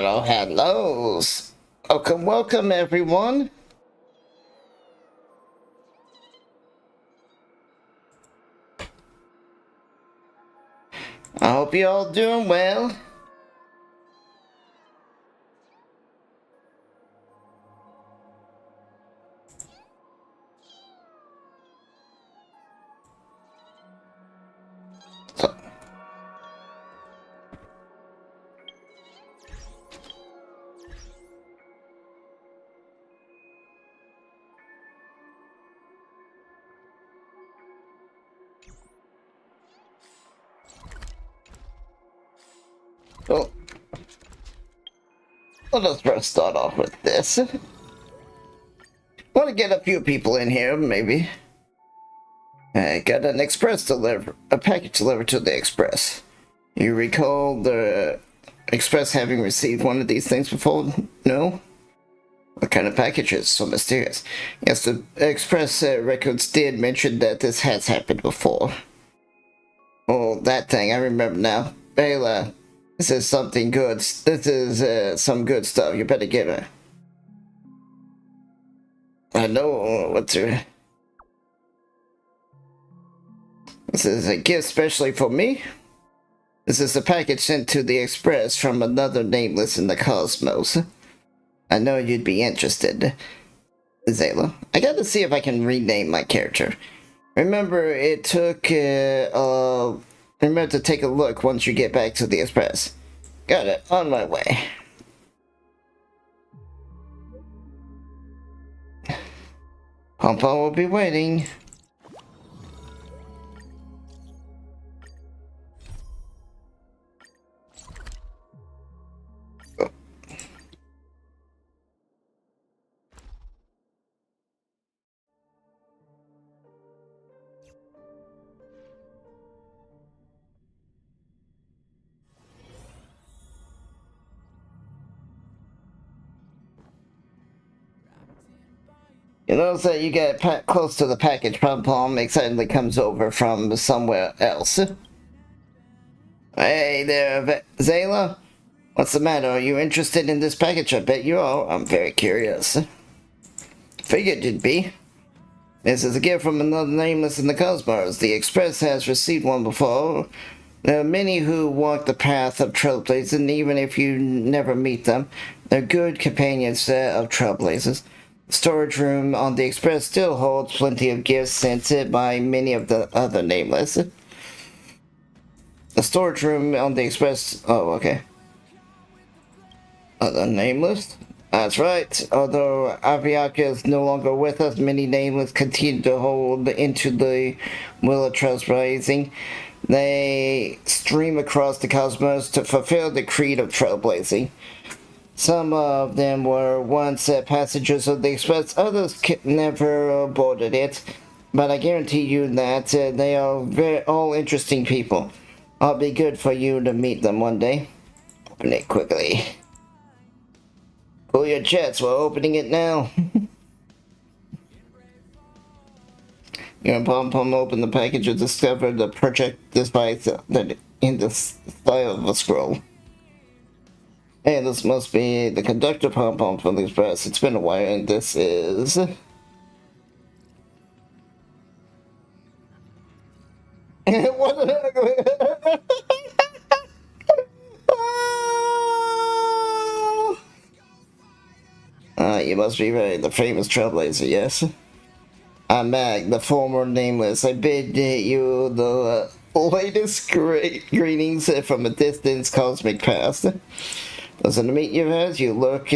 Hello, hellos. Welcome, welcome, everyone. I hope you're all doing well. Well, let us first start off with this. Want to get a few people in here, maybe. I got an a package delivered to the Express. You recall the Express having received one of these things before? No? What kind of package is so mysterious? Yes, the Express records did mention that this has happened before. Oh, that thing, I remember now. Bela, this is something good. This is some good stuff. You better get her. I know what's her. This is a gift specially for me. This is a package sent to the Express from another nameless in the cosmos. I know you'd be interested. Zayla, I gotta see if I can rename my character. Remember, it took, remember to take a look once you get back to the Express. Got it, on my way. Pom-Pom will be waiting. You notice that you get close to the package, Pom-Pom excitedly comes over from somewhere else. Hey there, Zayla. What's the matter? Are you interested in this package? I bet you are. I'm very curious. Figured you'd be. This is a gift from another nameless in the cosmos. The Express has received one before. There are many who walk the path of trailblazers, and even if you never meet them, they're good companions of trailblazers. The storage room on the Express still holds plenty of gifts sent by many of the other nameless. The storage room on the Express... Oh, okay. Other nameless? That's right. Although Aviaka is no longer with us, many nameless continue to hold into the will of trailblazing. They stream across the cosmos to fulfill the creed of trailblazing. Some of them were once passengers of the Express, others never boarded it, but I guarantee you that they are all interesting people. It'll be good for you to meet them one day. Open it quickly. Pull your jets, we're opening it now. Your Pom-Pom opened the package and discovered the project device that in the style of a scroll. Hey, this must be the conductor Pom-Pom from the Express. It's been a while, and this is... What? You must be right, the famous trailblazer, yes? I'm Mag, the former nameless. I bid you the latest greetings from a distant cosmic past. Listen to meet you as you look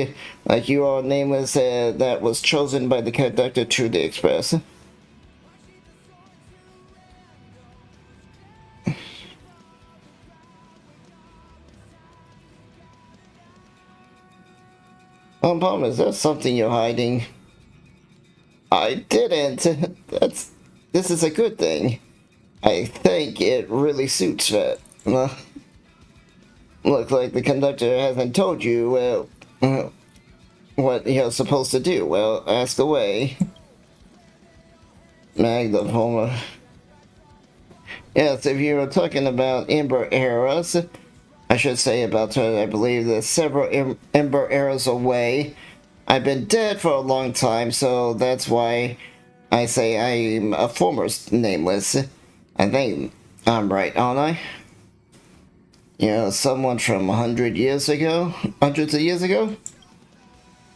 like you are nameless that was chosen by the conductor to the Express. Pom-Pom, is that something you're hiding? I didn't. This is a good thing. I think it really suits that. Looks like the conductor hasn't told you, what you're supposed to do. Well, ask away. Mag the former. Yes, if you were talking about Ember eras, I should say about her, I believe that several Ember eras away. I've been dead for a long time, so that's why I say I'm a former nameless. I think I'm right, aren't I? You know, someone from 100 years ago? Hundreds of years ago?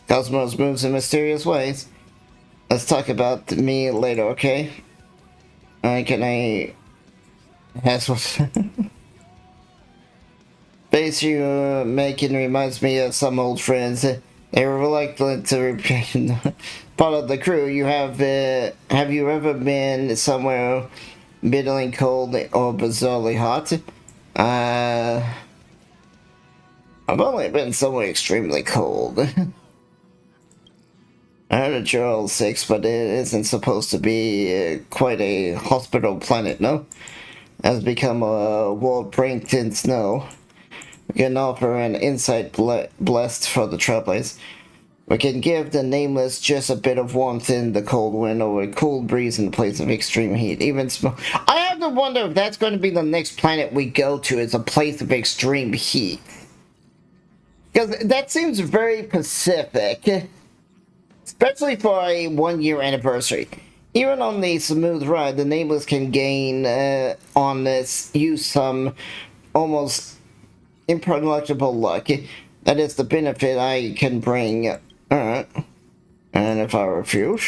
Cosmos moves in mysterious ways. Let's talk about me later, okay? Can I... That's what... Face you making reminds me of some old friends. They were reluctant to repeat part of the crew. Have you ever been somewhere bitterly cold or bizarrely hot? I've only been somewhere extremely cold. I heard that you're all sick, but it isn't supposed to be quite a hospital planet, no? Has become a world brinked in snow. We can offer an insight blessed for the travelers. We can give the nameless just a bit of warmth in the cold wind or a cool breeze in place of extreme heat. Even smoke. I have to wonder if that's going to be the next planet we go to is a place of extreme heat. Because that seems very Pacific. Especially for a 1-year anniversary. Even on the smooth ride, the nameless can gain on this, use some almost impracticable luck. That is the benefit I can bring. Alright. And if I refuse?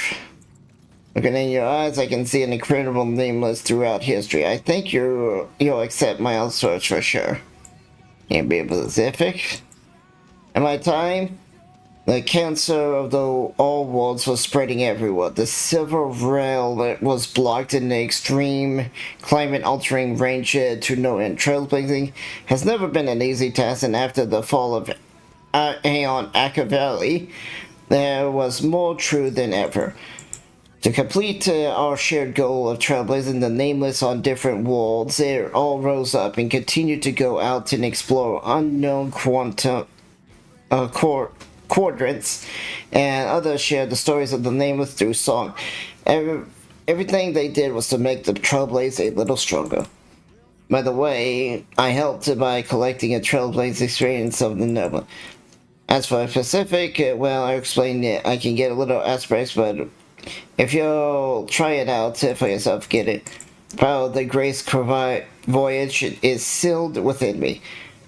Looking in your eyes, I can see an incredible nameless throughout history. I think you'll accept my search for sure. Can't be specific. In my time, the cancer of the all worlds was spreading everywhere. The silver rail was blocked in the extreme climate-altering range to no end. Trailblazing has never been an easy task, and after the fall of Aeon Valley, there was more true than ever. To complete our shared goal of trailblazing the nameless on different worlds, they all rose up and continued to go out and explore unknown quadrants, and others shared the stories of the nameless through song. Everything they did was to make the Trailblaze a little stronger. By the way, I helped by collecting a Trailblaze experience of the noble. As for Pacific, well, I explained it. I can get a little aspects, but if you'll try it out for yourself, get it. The power of the Grace voyage is sealed within me.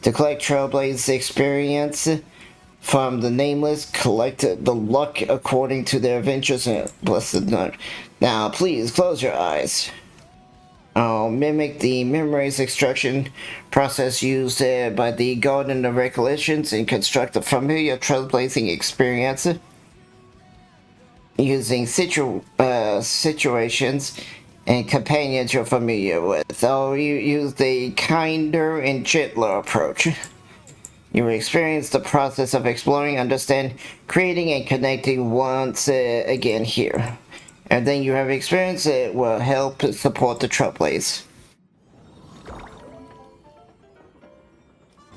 To collect Trailblaze experience from the nameless, collect the luck according to their adventures and blessed note. Now, please close your eyes. I'll mimic the memories extraction process used by the Garden of Recollections and construct a familiar trailblazing experience using situations and companions you're familiar with. I'll use the kinder and gentler approach. You will experience the process of exploring, understand, creating, and connecting once again here. And then you have experience that will help support the Trailblaze.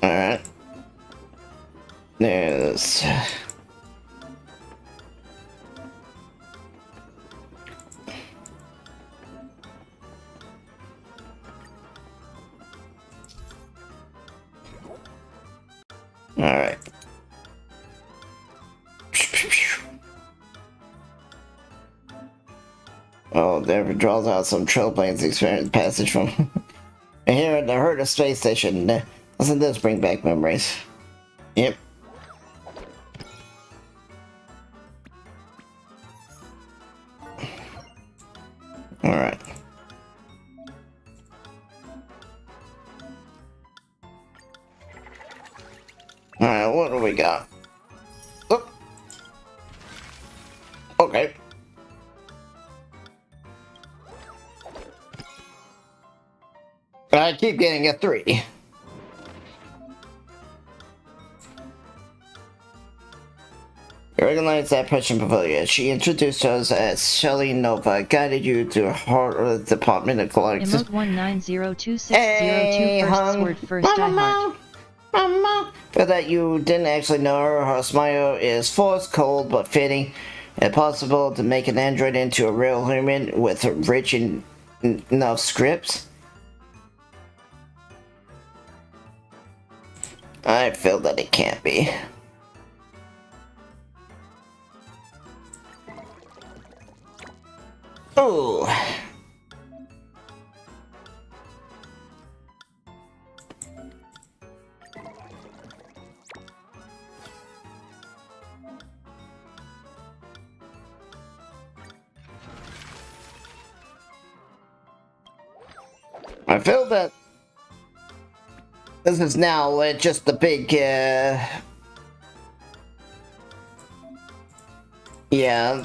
Alright. There's... Alright. Oh, there draws out some Trailblaze experience passage from here at the Herta space station. Doesn't this bring back memories? Yep. Alright. Alright, what do we got? Oh. Okay. I keep getting a 3. You recognize that person Pavilion. She introduced us as Shelly Nova, guided you to the heart of the Department of Collections. Emote 1902602 first word first die hard. Mama. For that you didn't actually know her, her smile is forced, cold, but fitting. It's possible to make an android into a real human with rich enough scripts. I feel that it can't be. Ooh. I feel that this is now just the big, yeah,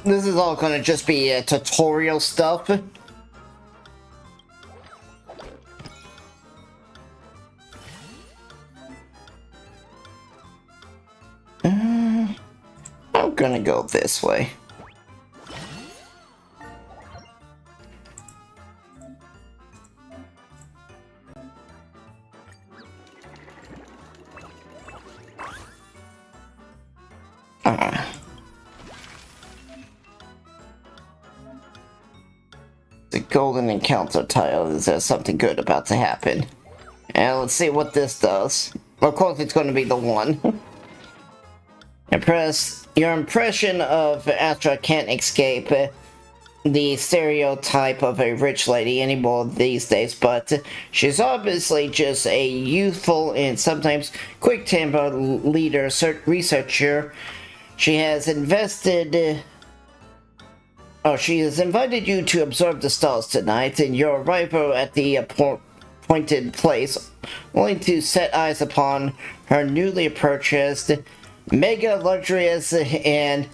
this is all gonna just be tutorial stuff. I'm gonna go this way. The golden encounter tile. Is there something good about to happen? And let's see what this does. Of course, it's going to be the one. Empress, your impression of Astra can't escape the stereotype of a rich lady anymore these days, but she's obviously just a youthful and sometimes quick-tempered leader, researcher. She has she has invited you to observe the stars tonight, and your arrival at the appointed place, only to set eyes upon her newly purchased, mega luxurious, and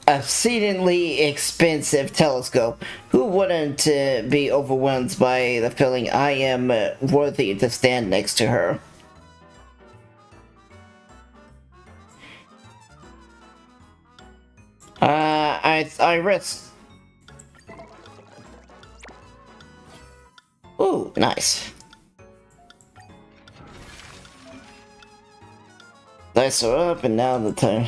exceedingly expensive telescope. Who wouldn't be overwhelmed by the feeling I am worthy to stand next to her? I risk. Ooh, nice. Dice are up, and now the time.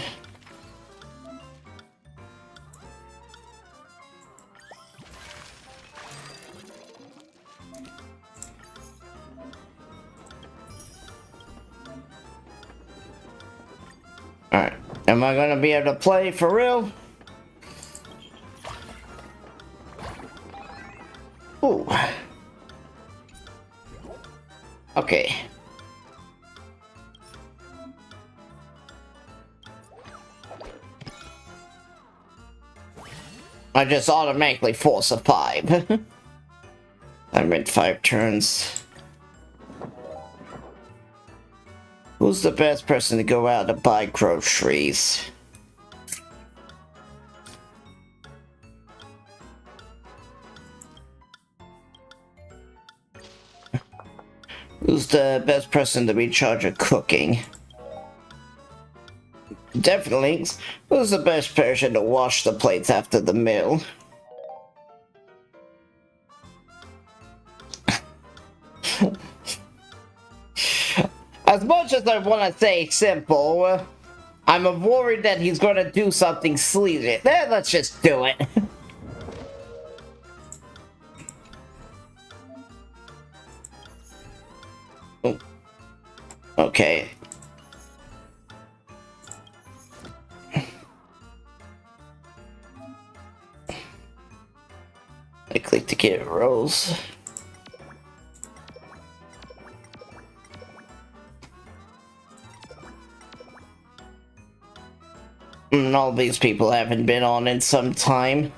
Alright, am I gonna be able to play for real? Ooh. Okay. I just automatically force a 5. I meant 5 turns. Who's the best person to go out to buy groceries? Who's the best person to be in charge of cooking? Definitely. Who's the best person to wash the plates after the meal? As much as I want to say simple, I'm worried that he's going to do something sleazy. Let's just do it. Okay. I click to get rolls. And all these people haven't been on in some time.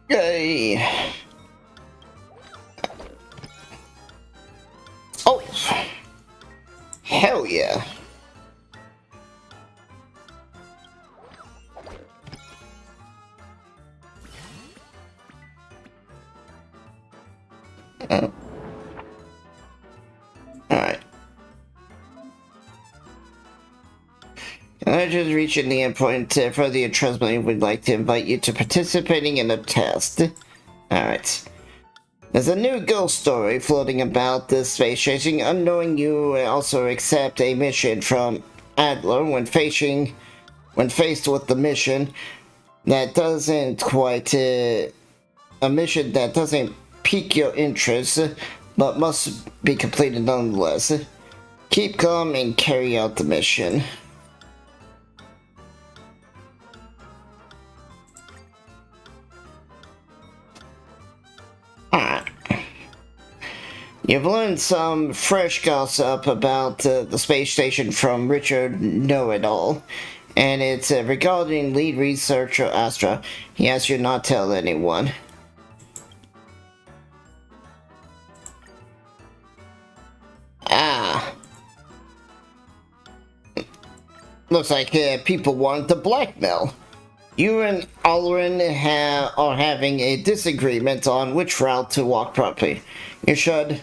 Yay! Oh! Hell yeah! Alright. I just reaching the endpoint for the transmitting. Would like to invite you to participating in a test. Alright. There's a new ghost story floating about this space station. Unknowing you also accept a mission from Adler when faced with the mission that doesn't quite a mission that doesn't pique your interest, but must be completed nonetheless. Keep calm and carry out the mission. You've learned some fresh gossip about the space station from Richard Know-It-All, and it's regarding lead researcher Astra. He asked you not to tell anyone. Ah. Looks like people want to blackmail. You and Acheron are having a disagreement on which route to walk properly. You should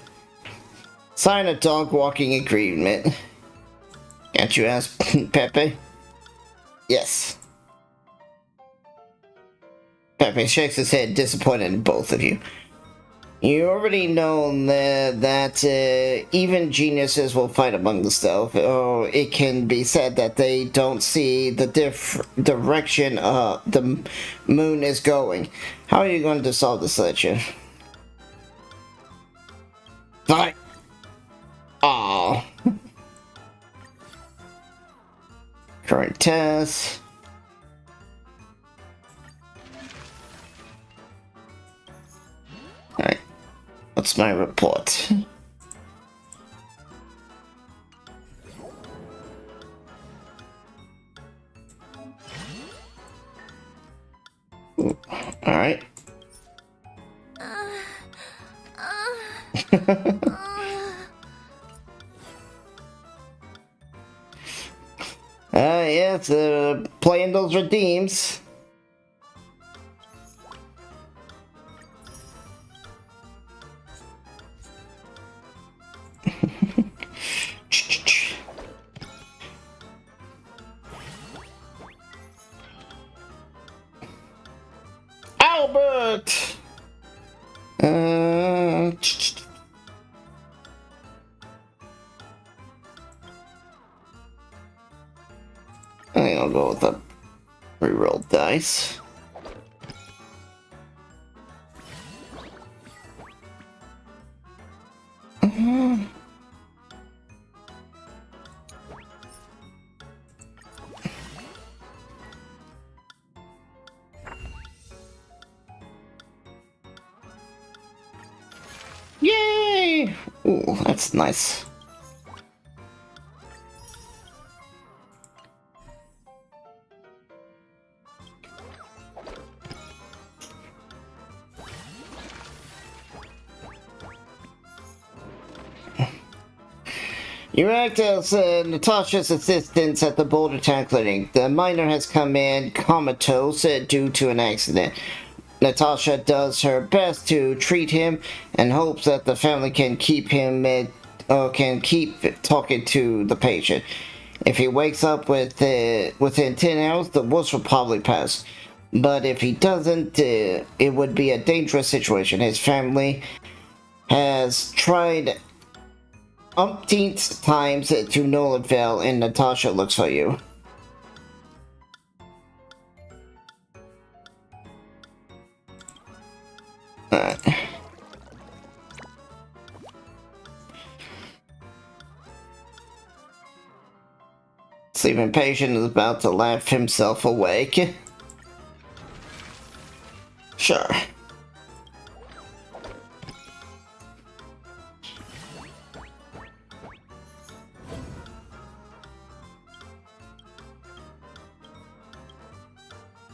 sign a dog walking agreement. Can't you ask Pepe? Yes. Pepe shakes his head, disappointed in both of you. You already know that even geniuses will fight among themselves, or it can be said that they don't see the direction the moon is going. How are you going to solve this issue? Fight! Aww. Current test. Alright. What's my report? Alright. Yes, playing those redeems. Albert! I think I'll go with the reroll dice. Yay! Ooh, that's nice. You act as Natasha's assistant at the Boulder Town Clinic. The minor has come in comatose due to an accident. Natasha does her best to treat him and hopes that the family can keep talking to the patient. If he wakes up within 10 hours, the worst will probably pass. But if he doesn't, it would be a dangerous situation. His family has tried umpteenth times to no avail, and Natasha looks for you. Sleeping patient is about to laugh himself awake. Sure.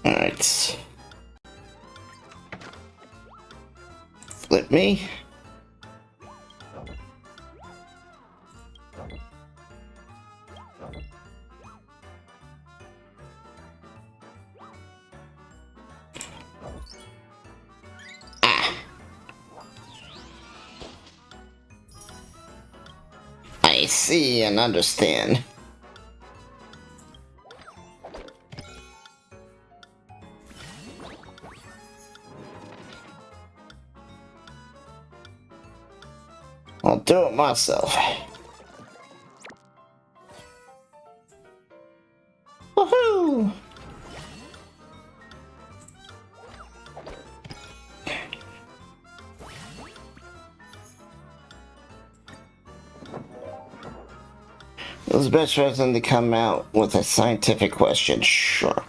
Alright. Flip me. I see and understand. I'll do it myself. Woohoo! Who's the best person to come out with a scientific question? Sure.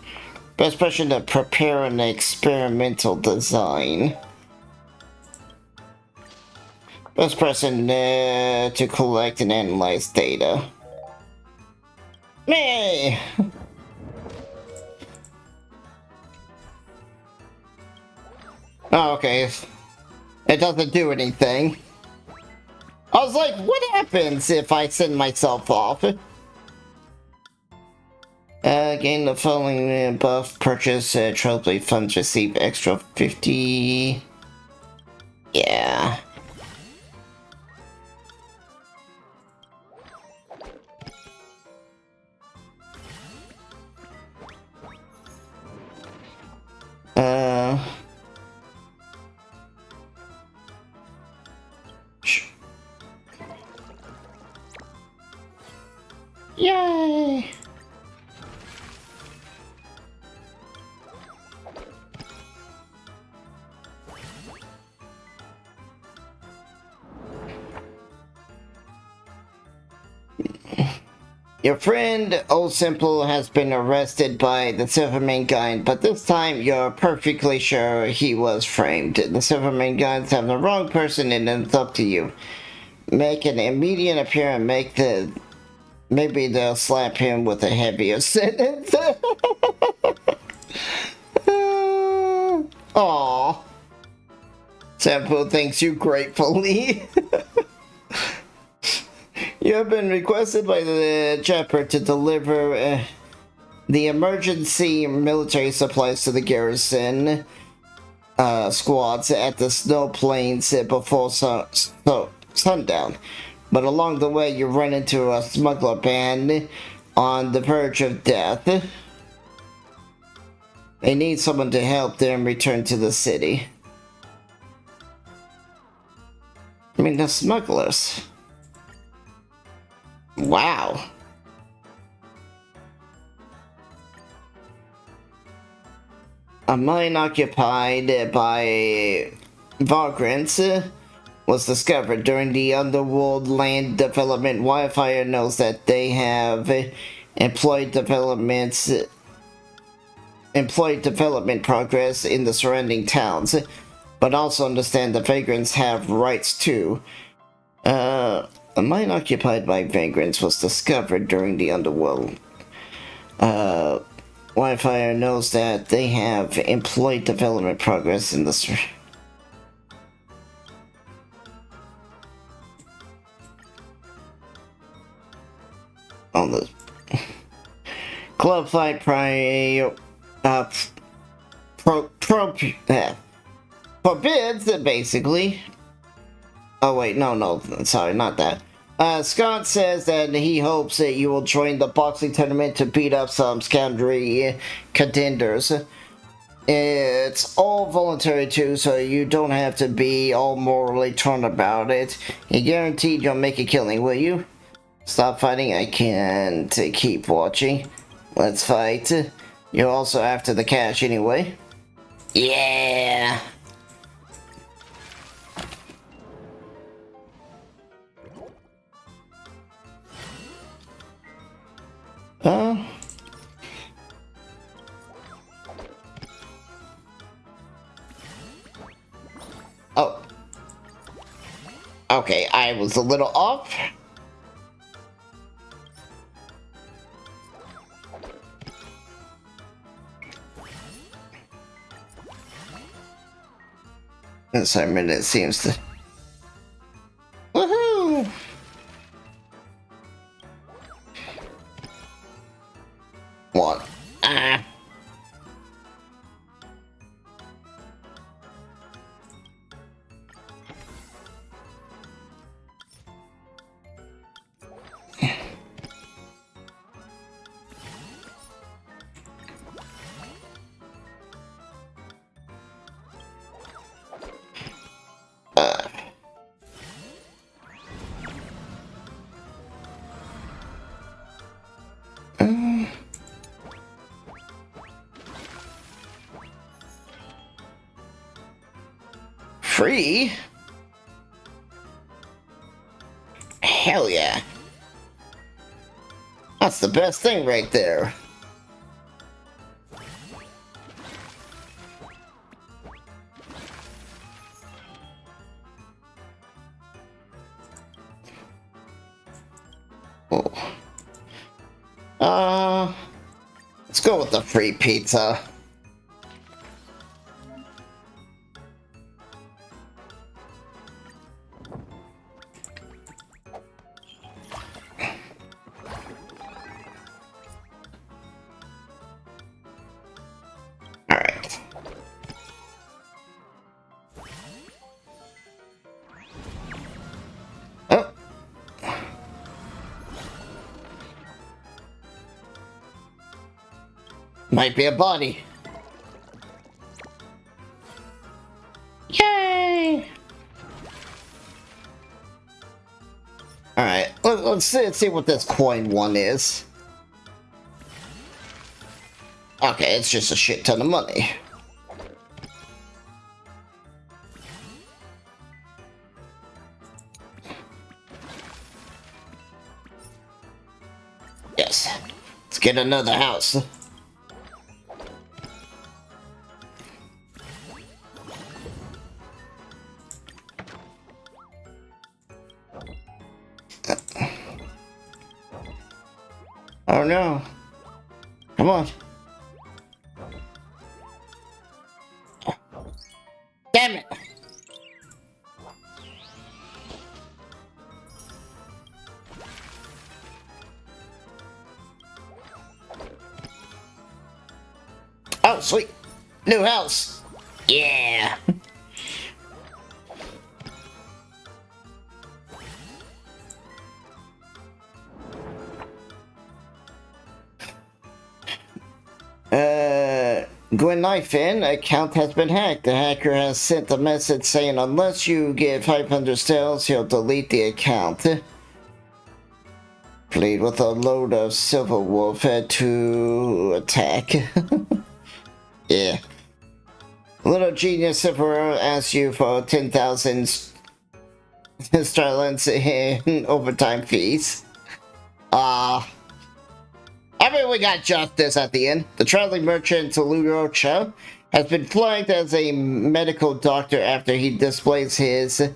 Best person to prepare an experimental design. Best person to collect and analyze data. Me! Oh, okay. It doesn't do anything. I was like, what happens if I send myself off? Gain the following buff, purchase Trailblade funds, receive extra 50. Yeah. Yay! Your friend, Old Simple, has been arrested by the Silvermane Guide, but this time you're perfectly sure he was framed. The Silvermane Guides have the wrong person and it's up to you. Make an immediate appearance, maybe they'll slap him with a heavier sentence. Aww. Simple thanks you gratefully. You have been requested by the chapter to deliver the emergency military supplies to the garrison squads at the snow plains before sundown. But along the way, you run into a smuggler band on the verge of death. They need someone to help them return to the city. I mean, the smugglers. Wow. A mine occupied by vagrants was discovered during the underworld land development. Wildfire knows that they have employed development progress in the surrounding towns, but also understand the vagrants have rights too. A mine occupied by vagrants was discovered during the underworld. Wildfire knows that they have employed development progress in the on the club fight forbids it basically. Oh wait, no, sorry, not that. Scott says that he hopes that you will join the boxing tournament to beat up some scoundrelly contenders. It's all voluntary too, so you don't have to be all morally torn about it. You guaranteed you'll make a killing, will you? Stop fighting, I can't keep watching. Let's fight. You're also after the cash anyway. Yeah! Oh. Okay, I was a little off. Assignment, it seems to. Woohoo! What? Ah. Free? Hell yeah. That's the best thing right there. Oh. Let's go with the free pizza. Alright. Oh. Might be a body. Yay! Alright, let's see what this coin one is. Okay, it's just a shit ton of money. Yes. Let's get another house. Oh no. Come on. Damn it. Oh, sweet. New house. Yeah. Gwen Knifin, account has been hacked. The hacker has sent a message saying unless you get 500 stars, he'll delete the account. Played with a load of Silver Wolf to attack. Yeah. Little Genius Silver asks you for 10,000 sterling in overtime fees. I mean, we got justice at the end. The traveling merchant Tolurocha has been flagged as a medical doctor after he displays his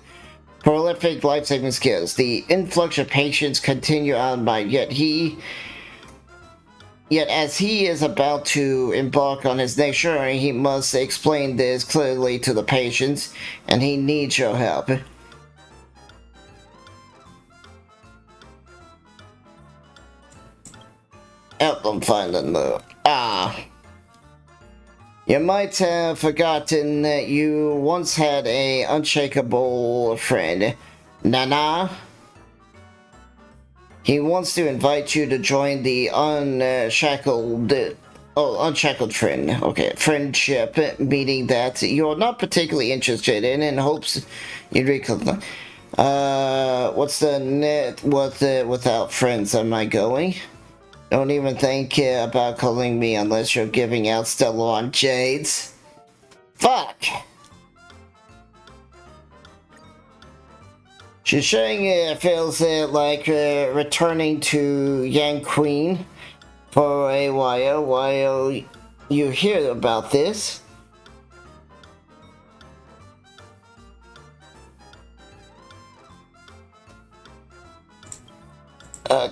prolific life-saving skills. The influx of patients continue on by yet as he is about to embark on his next journey, he must explain this clearly to the patients, and he needs your help. Help them find the note. You might have forgotten that you once had a unshakable friend, Nana. He wants to invite you to join the unshackled friend. Okay, friendship, meaning that you're not particularly interested in and hopes you'd reconcile. What's the net? Without friends am I going? Don't even think about calling me unless you're giving out Stellar Jades. Fuck! She's saying it feels like returning to Yang Queen for a while you hear about this.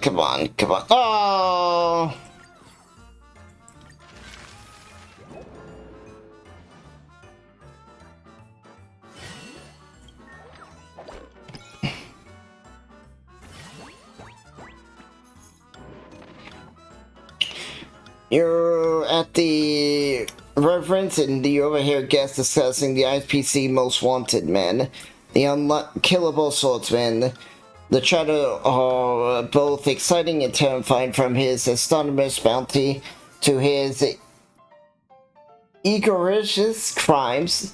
Come on. Oh! You're at the reference and you overhear guests discussing the IPC most wanted men, the unkillable swordsman. The chatter are both exciting and terrifying, from his astonishing bounty to his egregious crimes,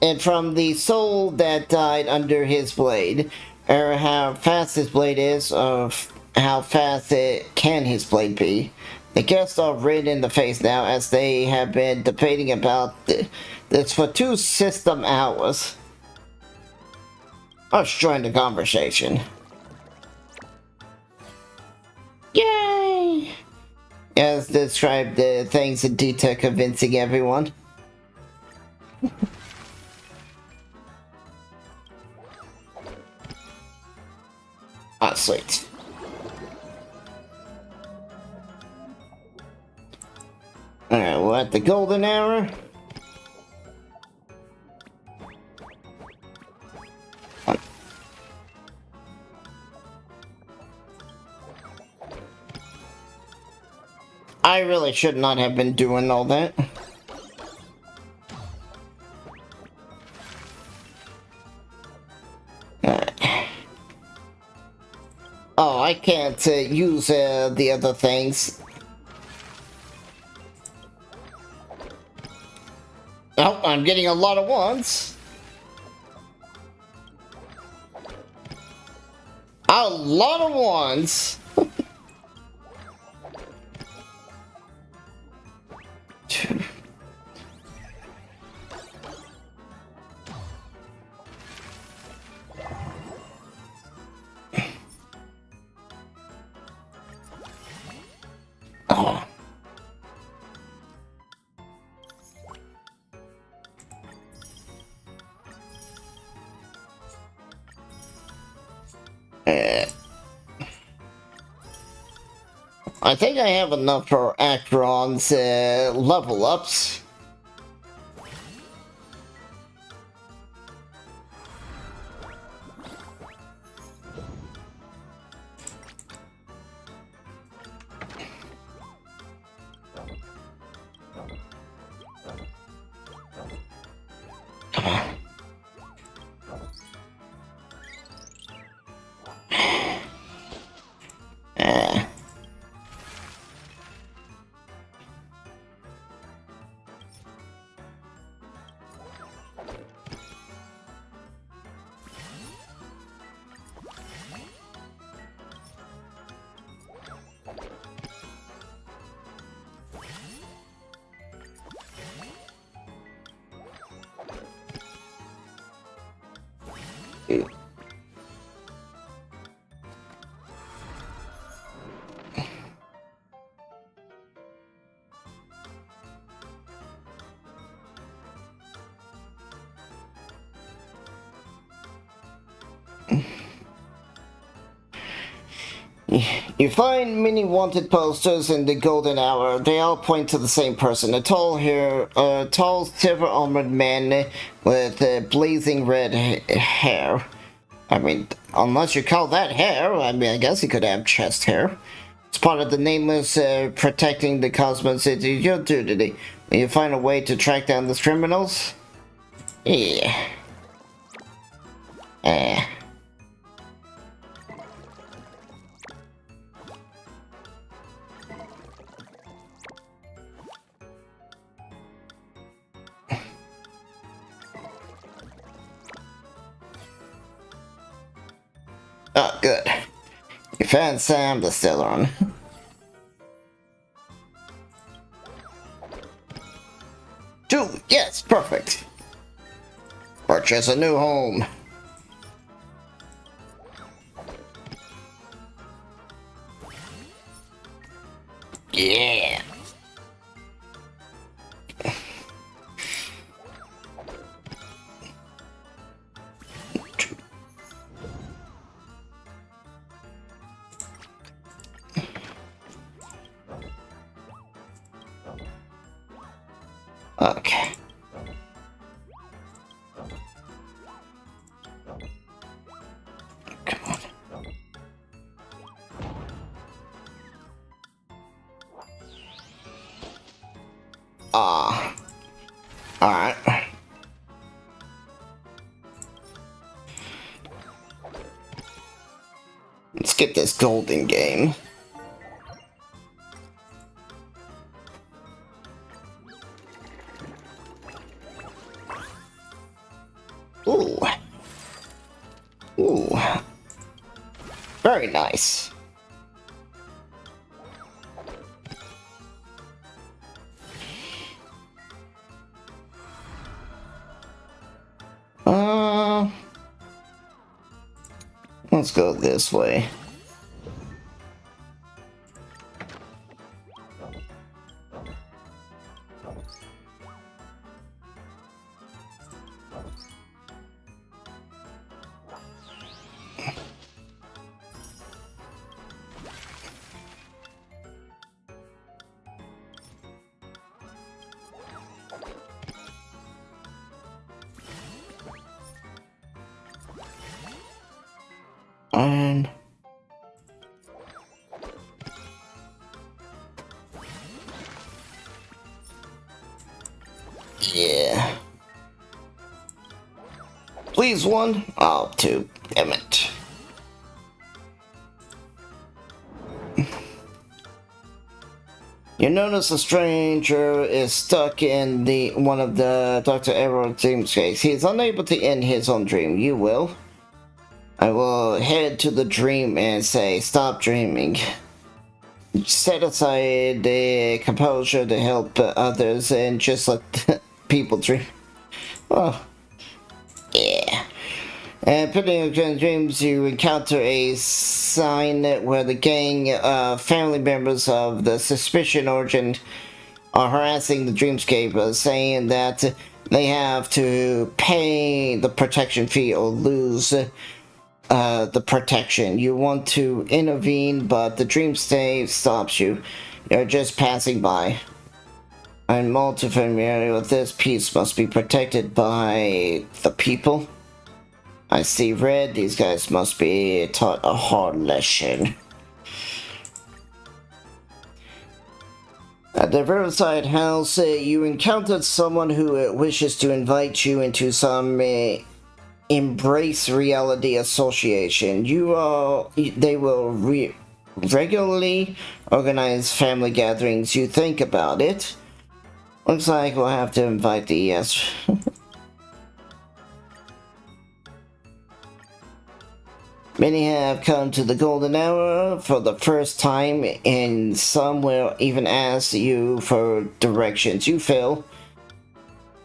and from the soul that died under his blade, or how fast his blade is, or how fast can his blade be. The guests are red in the face now, as they have been debating about this for 2 system hours. Let's join the conversation. Yay! As described the things in detail, convincing everyone. Ah, sweet. Alright, we're at the golden hour. I really should not have been doing all that. Oh, I can't use the other things. Oh, I'm getting a lot of ones. A lot of ones. Oh. I think I have enough for Acheron's level ups. You find many wanted posters in the golden hour. They all point to the same person. A tall silver-armored man with blazing red hair. I mean, unless you call that hair, I mean, I guess he could have chest hair. It's part of the nameless protecting the Cosmos City. Your duty. Will you find a way to track down these criminals? Yeah. Oh, good. You found Sam the Stellon. Two, yes, perfect. Purchase a new home. Yeah. Okay. Come on. Alright. Let's get this golden game. Ooh. Ooh. Very nice. Let's go this way. And yeah. Please, one. Oh, two. Damn it. You notice a stranger is stuck in one of the Dr. Acheron dreamscapes. He is unable to end his own dream. You will. I will head to the dream and say, stop dreaming. Set aside the composure to help others and just let people dream. Oh, yeah. And putting your dreams, you encounter a sign where the gang of family members of the suspicion origin are harassing the dreamscape, saying that they have to pay the protection fee or lose the protection. You want to intervene, but the dreamscape stops you. You're just passing by. I'm all too familiar with this. Peace must be protected by the people. I see red. These guys must be taught a hard lesson. At the Riverside House, you encountered someone who wishes to invite you into some Embrace Reality Association. They will regularly organize family gatherings. You think about it. Looks like we'll have to invite the ES. Many have come to the golden hour for the first time, and some will even ask you for directions. You fail.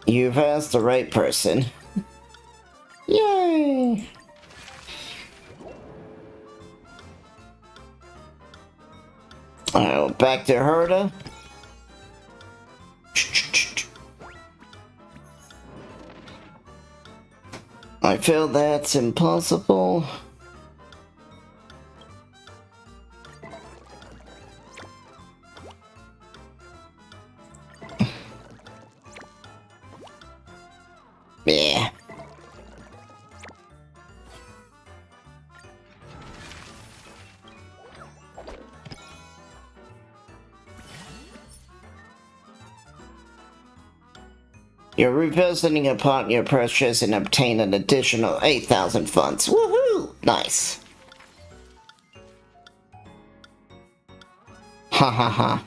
You've asked the right person. Yay! Alright, back to Herda. I feel that's impossible. Yeah. You're revisiting upon your purchase and obtain an additional 8,000 funds. Woohoo! Nice. Ha ha ha.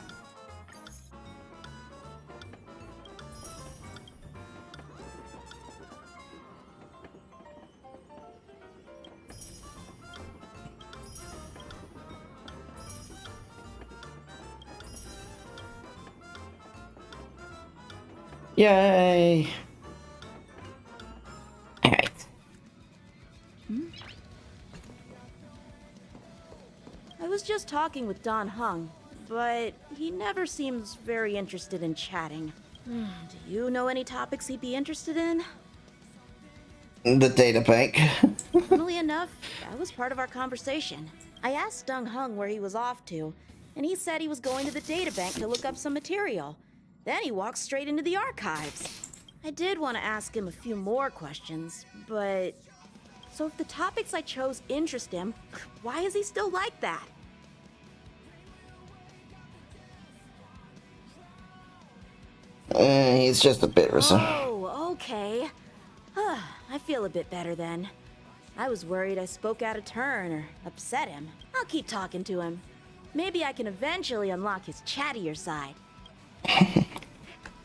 Yay! Alright. I was just talking with Don Hung, but he never seems very interested in chatting. Do you know any topics he'd be interested in? The data bank. Funnily enough, that was part of our conversation. I asked Dong Hung where he was off to, and he said he was going to the databank to look up some material. Then he walked straight into the archives. I did want to ask him a few more questions, but... So if the topics I chose interest him, why is he still like that? He's just a bit reserved. Oh, okay. I feel a bit better then. I was worried I spoke out of turn or upset him. I'll keep talking to him. Maybe I can eventually unlock his chattier side.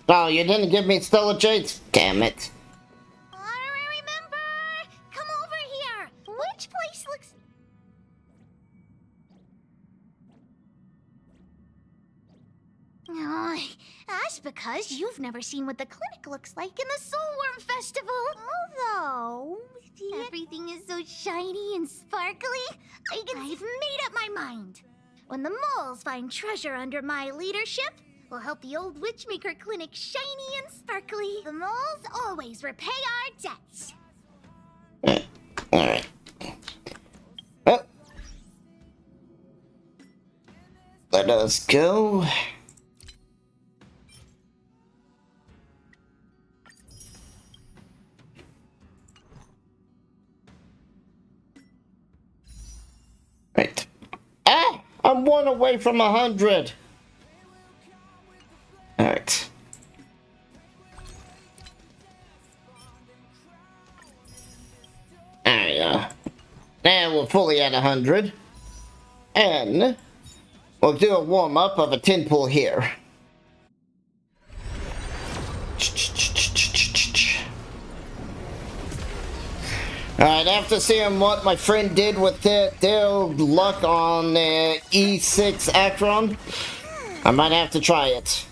Oh, you didn't give me Stella Jades? Damn it. I remember! Come over here! Which place looks... Oh, that's because you've never seen what the clinic looks like in the Soulworm Festival. Although, everything is so shiny and sparkly, I've made up my mind. When the moles find treasure under my leadership, we'll help the old Witchmaker Clinic shiny and sparkly. The moles always repay our debts. Alright. Well, let us go. Right. Ah! I'm one away from 100. Alright. Now we're fully at 100. And we'll do a warm-up of a tin pool here. Alright, after seeing what my friend did with their luck on E6 Acheron, I might have to try it.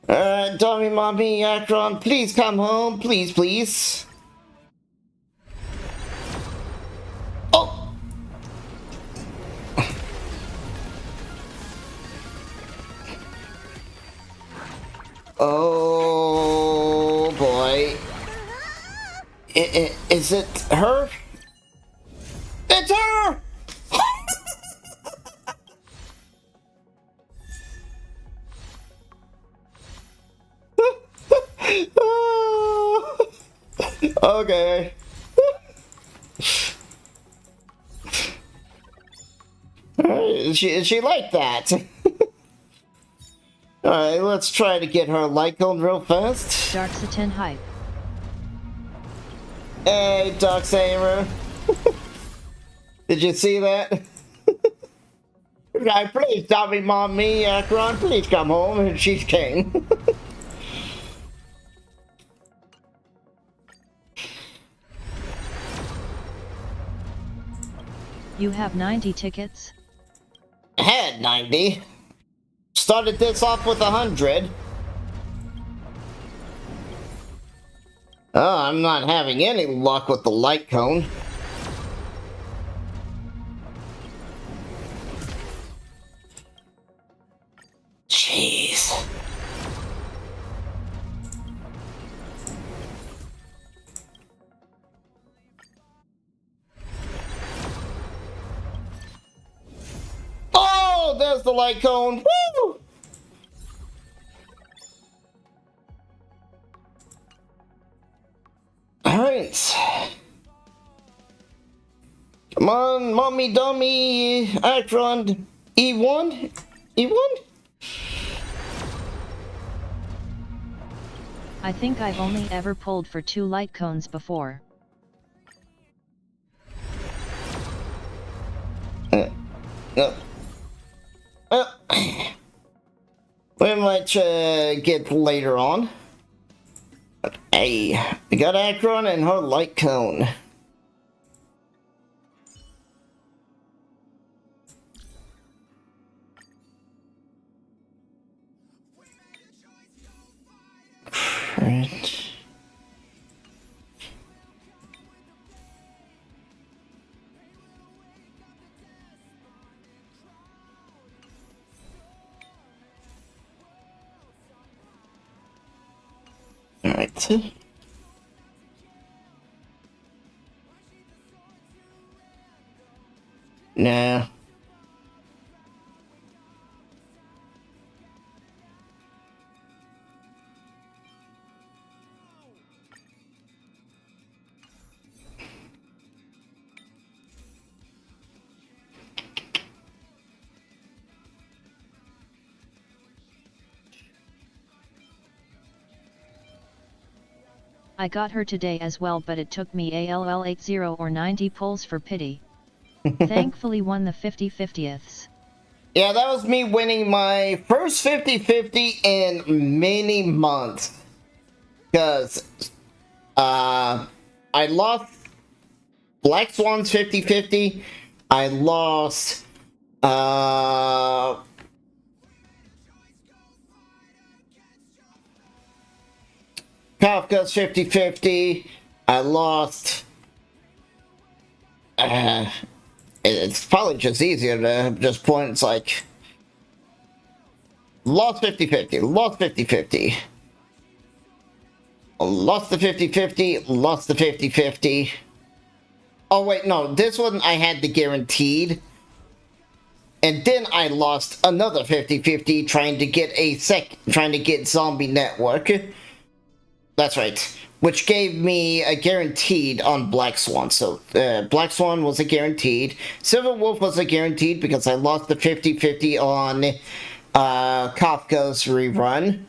Dummy mommy Acheron, please come home, please, please. Oh! Oh boy. Is it her? It's her! Okay. She like that. Alright, let's try to get her light on real fast. Dark's a 10 hype. Hey, Dark Saber. Did you see that? Right, please stop me, mommy, Acheron. Please come home. And she came. You have 90 tickets? I had 90. Started this off with 100. Oh, I'm not having any luck with the light cone. Jeez. Oh, there's the light cone. Woo! Alright. Come on, mommy dummy, Acheron, E1? E1? I think I've only ever pulled for 2 light cones before. No. Well, we might get later on. Hey, we got Acheron and her light cone. Right. Alright. No. I got her today as well, but it took me ALL 80 or 90 pulls for pity. Thankfully won the 50/50ths. Yeah, that was me winning my first 50/50 in many months. Because, I lost Black Swan's 50/50. I lost, Kafka's 50-50. I lost. It's probably just easier to just point. It's like lost 50-50, lost 50-50, lost the 50-50, lost the 50-50. Oh wait, no, this one I had the guaranteed. And then I lost another 50-50 trying to get Zombie Network. That's right. Which gave me a guaranteed on Black Swan. So Black Swan was a guaranteed. Silver Wolf was a guaranteed because I lost the 50-50 on Kafka's rerun.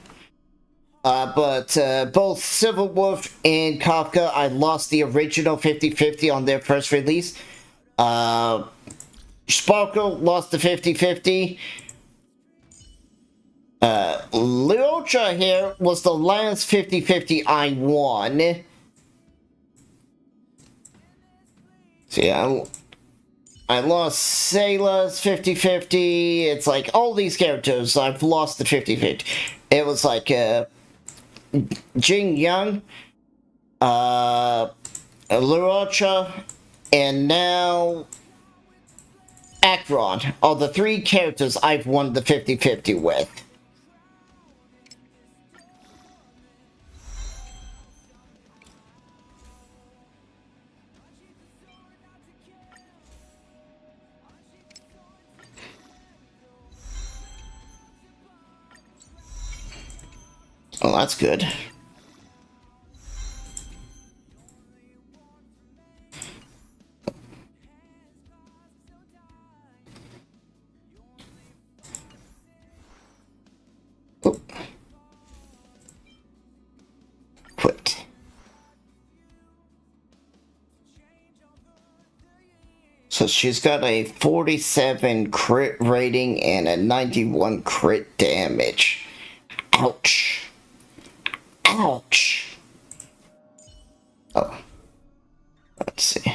But both Silver Wolf and Kafka, I lost the original 50-50 on their first release. Sparkle lost the 50-50. Leocha here was the last 50-50 I won. See, I lost Sayla's 50-50. It's like all these characters, I've lost the 50-50. It was like Jing Yang, Leocha, and now Acheron are the three characters I've won the 50-50 with. Oh, that's good. Oh. Quit. So she's got a 47 crit rating and a 91 crit damage. Ouch. Ouch. Oh. Let's see.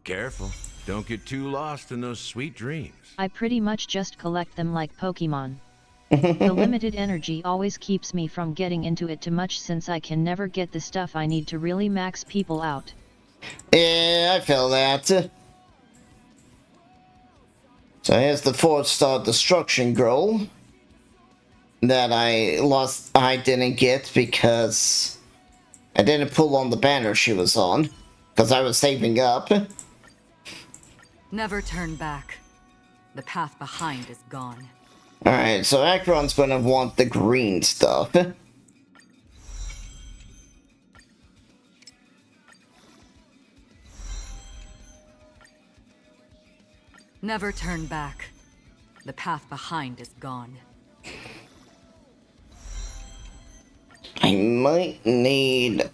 Careful. Don't get too lost in those sweet dreams. I pretty much just collect them like Pokemon. The limited energy always keeps me from getting into it too much since I can never get the stuff I need to really max people out. Yeah, I feel that. So here's the 4-star destruction girl that I didn't get because I didn't pull on the banner she was on because I was saving up. Never turn back. The path behind is gone. Alright, so Acheron's gonna want the green stuff. Never turn back. The path behind is gone. I might need...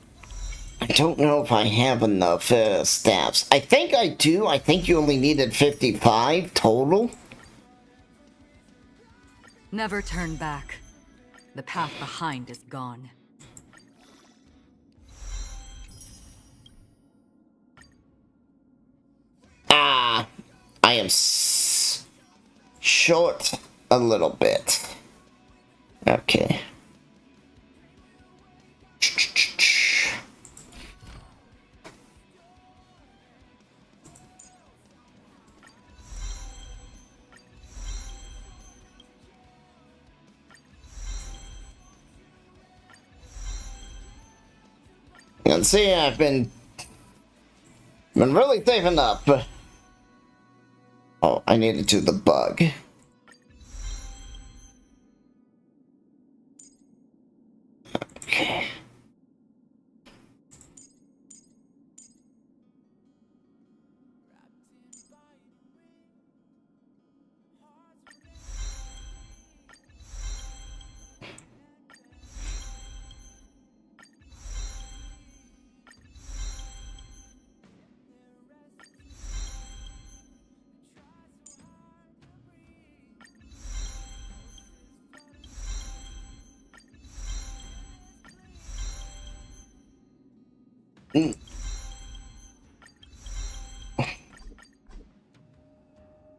I don't know if I have enough staffs. I think I do. I think you only needed 55 total. Never turn back. The path behind is gone. Ah, I am short a little bit. Okay. You can see I've been really saving up. Oh, I need to do the bug. Okay. Mm.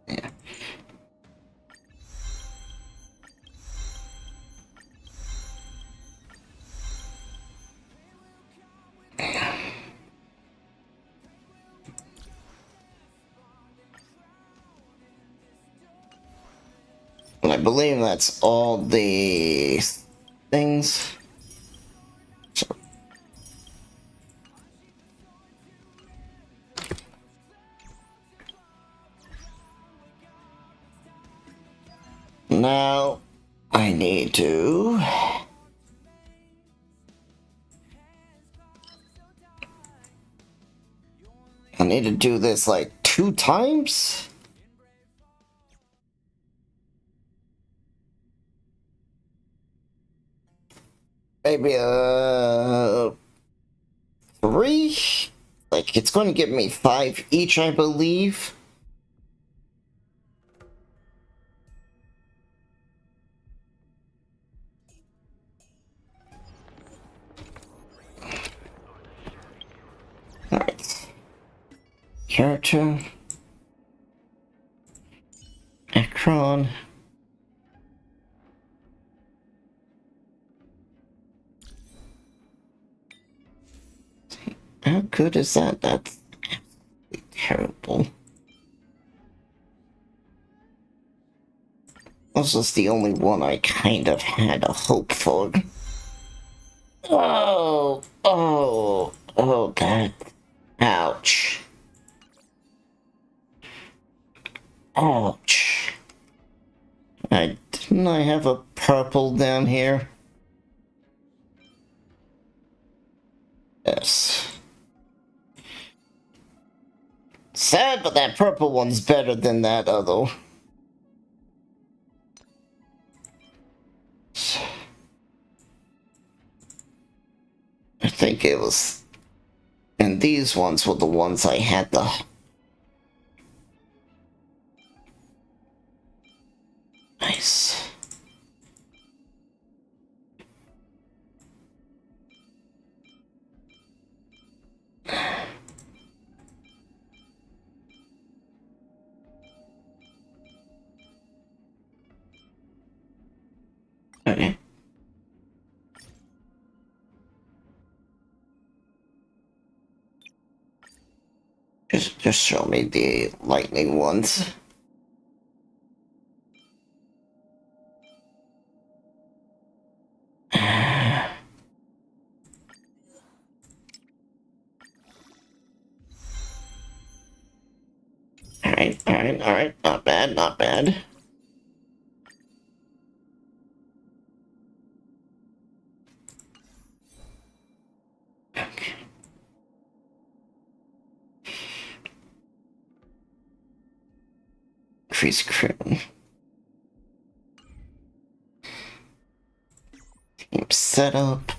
Yeah. But I believe that's all the things. So now I need to do this like 2 times? Maybe 3? Like, it's going to give me 5 each, I believe. Alright. Character. Acheron. How good is that? That's absolutely terrible. This was the only one I kind of had a hope for. Oh, that. Ouch. Ouch. Didn't I have a purple down here? Yes. Sad, but that purple one's better than that other. I think it was... And these ones were the ones I had the... Nice. Okay. Just show me the lightning ones. Alright. Not bad, not bad. Okay. Increase crit. Team setup.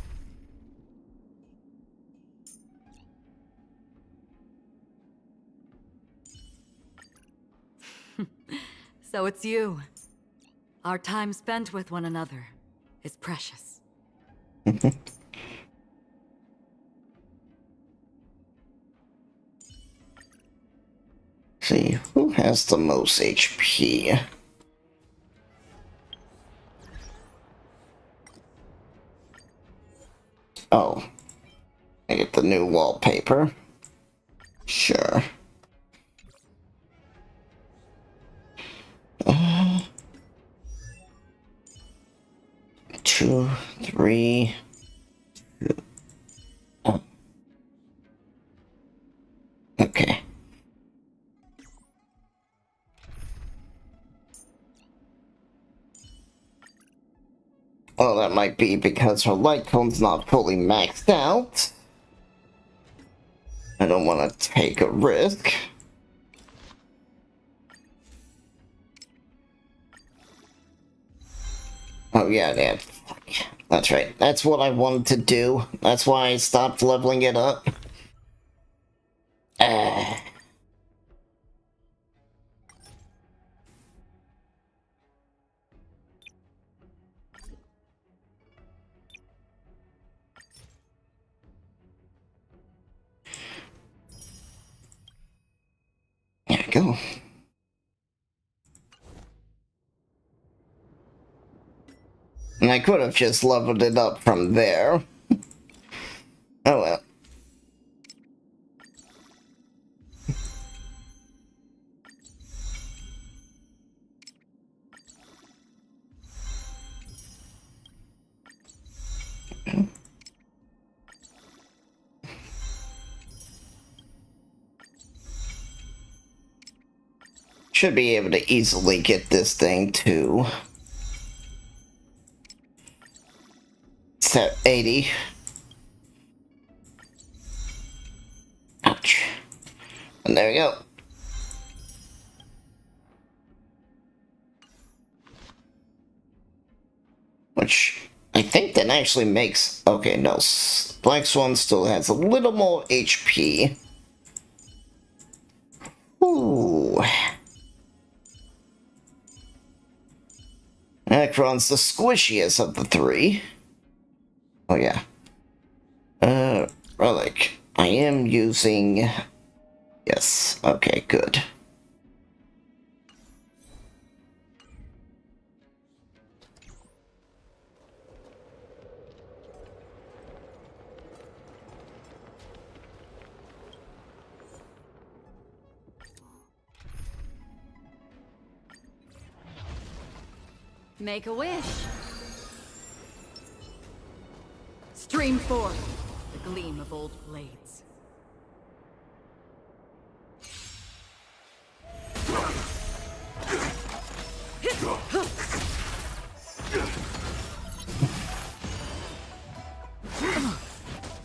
So it's you. Our time spent with one another is precious. See, who has the most HP? Oh. I get the new wallpaper. Sure. 2, 3. Oh. Okay. Oh, that might be because her light cone's not fully maxed out. I don't want to take a risk. Oh yeah. Fuck. That's right. That's what I wanted to do. That's why I stopped leveling it up. There we go. And I could have just leveled it up from there. Oh well. Should be able to easily get this thing to set 80. Ouch. And there we go. Which I think that actually makes... Okay, no. Black Swan still has a little more HP. Ooh. Acheron's the squishiest of the three. Oh, yeah. Relic. I am using... Yes. Okay, good. Make a wish. Stream forth the gleam of old blades.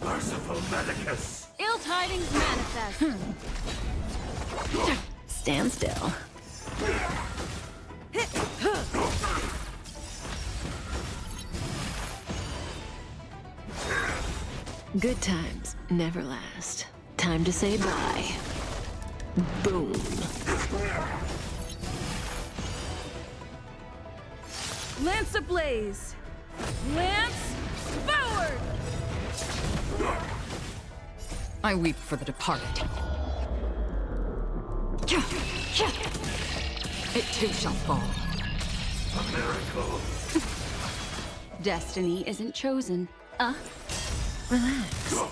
Merciful Medicus! Ill tidings manifest. Stand still. Good times never last. Time to say bye. Boom. Lance ablaze! Lance forward! I weep for the departed. It too shall fall. A miracle! Destiny isn't chosen. Relax.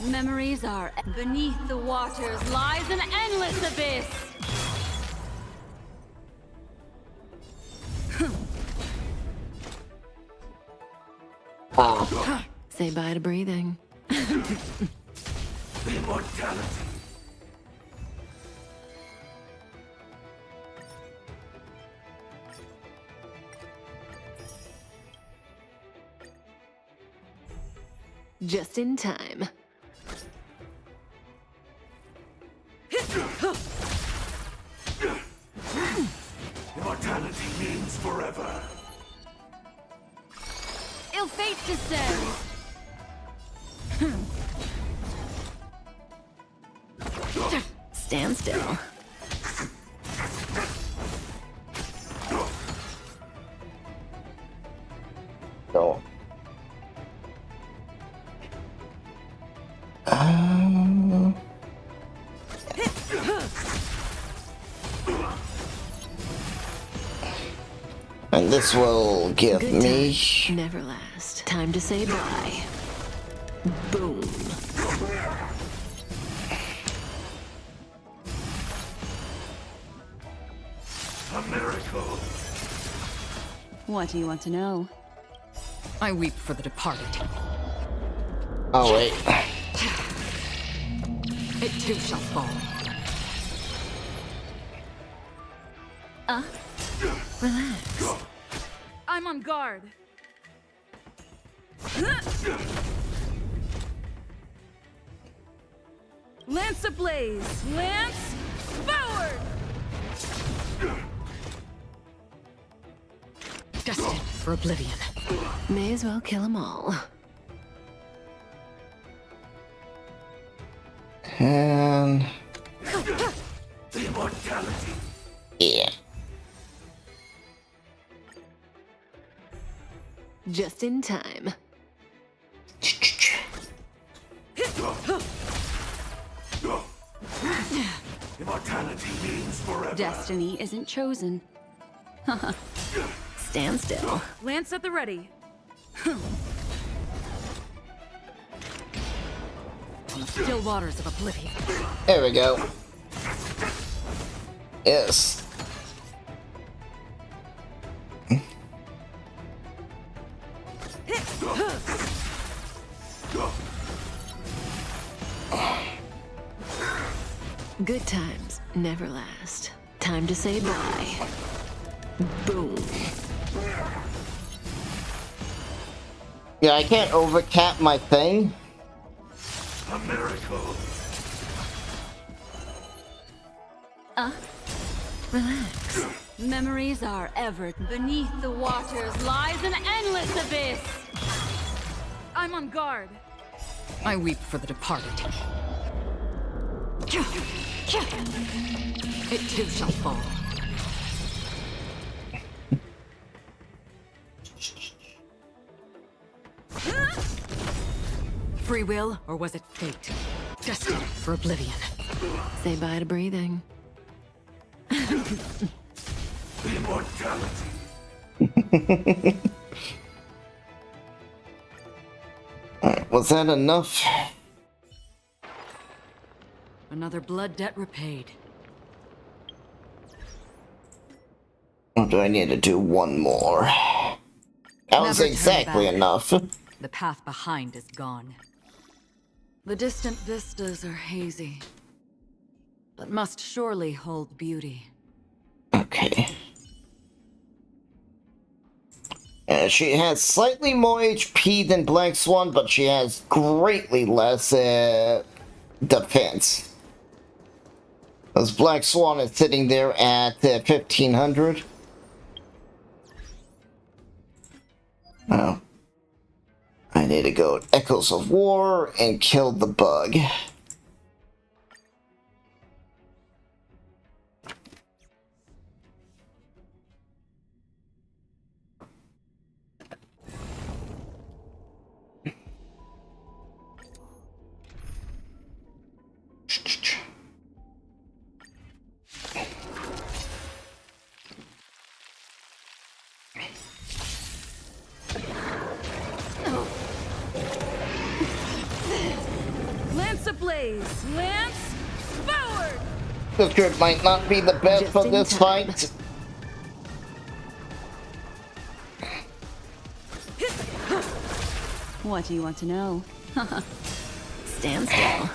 Memories are beneath the waters lies an endless abyss. Say bye to breathing. Immortality! Just in time. Immortality means forever! Ill fate descends. Stand still. No. And this will give Good me... times never last. Time to say bye. Boom. A miracle! What do you want to know? I weep for the departed. Oh, wait. It too shall fall. Relax. I'm on guard. Lance ablaze! Lance forward! Destined for oblivion. May as well kill them all. And... The immortality! yeah. Just in time. Immortality means forever! Destiny isn't chosen. Stand still. Lance at the ready. On the still waters of oblivion. There we go. Yes. Good times never last. Time to say bye. Boom. Yeah, I can't overcap my thing. A miracle. Relax. Memories are ever beneath the waters lies an endless abyss. I'm on guard. I weep for the departed. It too shall fall. Free will, or was it fate? Destined for oblivion. Say bye to breathing. Immortality. Alright, was that enough? Another blood debt repaid. Or do I need to do one more? That was Never turn exactly back. enough. The path behind is gone. The distant vistas are hazy, but must surely hold beauty. Okay. She has slightly more HP than Black Swan, but she has greatly less defense. Because Black Swan is sitting there at 1500. Oh. I need to go Echoes of War and kill the bug. Lance ablaze! Lance forward! This group might not be the best Just for in this time. fight. What do you want to know? Stand still.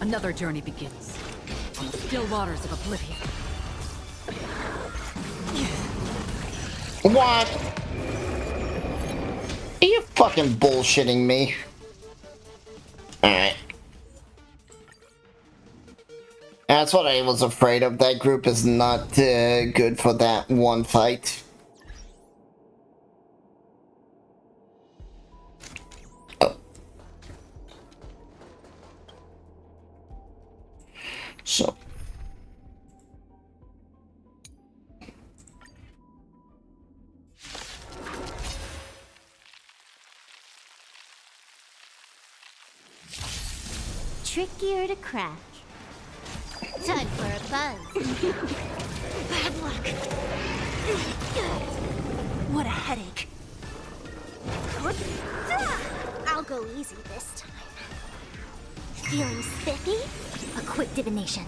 Another journey begins. On the still waters of oblivion. What? Are you fucking bullshitting me? Alright. That's what I was afraid of. That group is not good for that one fight. Oh. So. Trickier to crack. Time for a buzz. Bad luck. What a headache. I'll go easy this time. Feeling spiffy? A quick divination.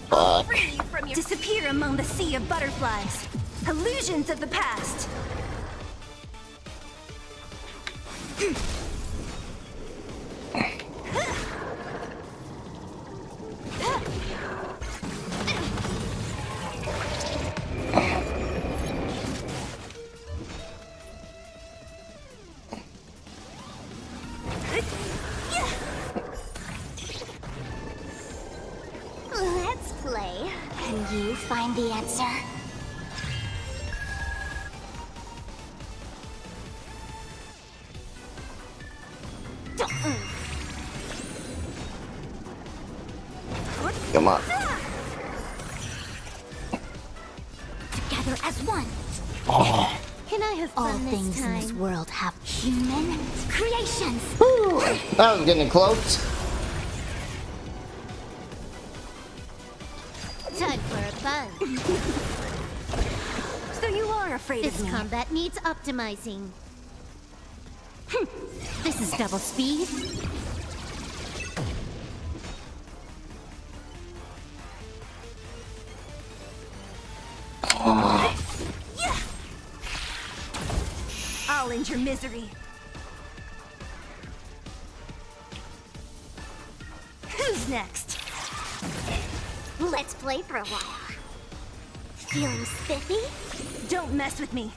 Fuck. Free from your disappear among the sea of butterflies. Illusions of the past. Let's play. Can you find the answer? Come on. Together as one. Can I have fun? All things in this world have human creations. Whew. That was getting close. Time for a buzz. So you are afraid of me? This combat needs optimizing. This is double speed. I'll end your misery. Who's next? Let's play for a while. Feeling spiffy? Don't mess with me.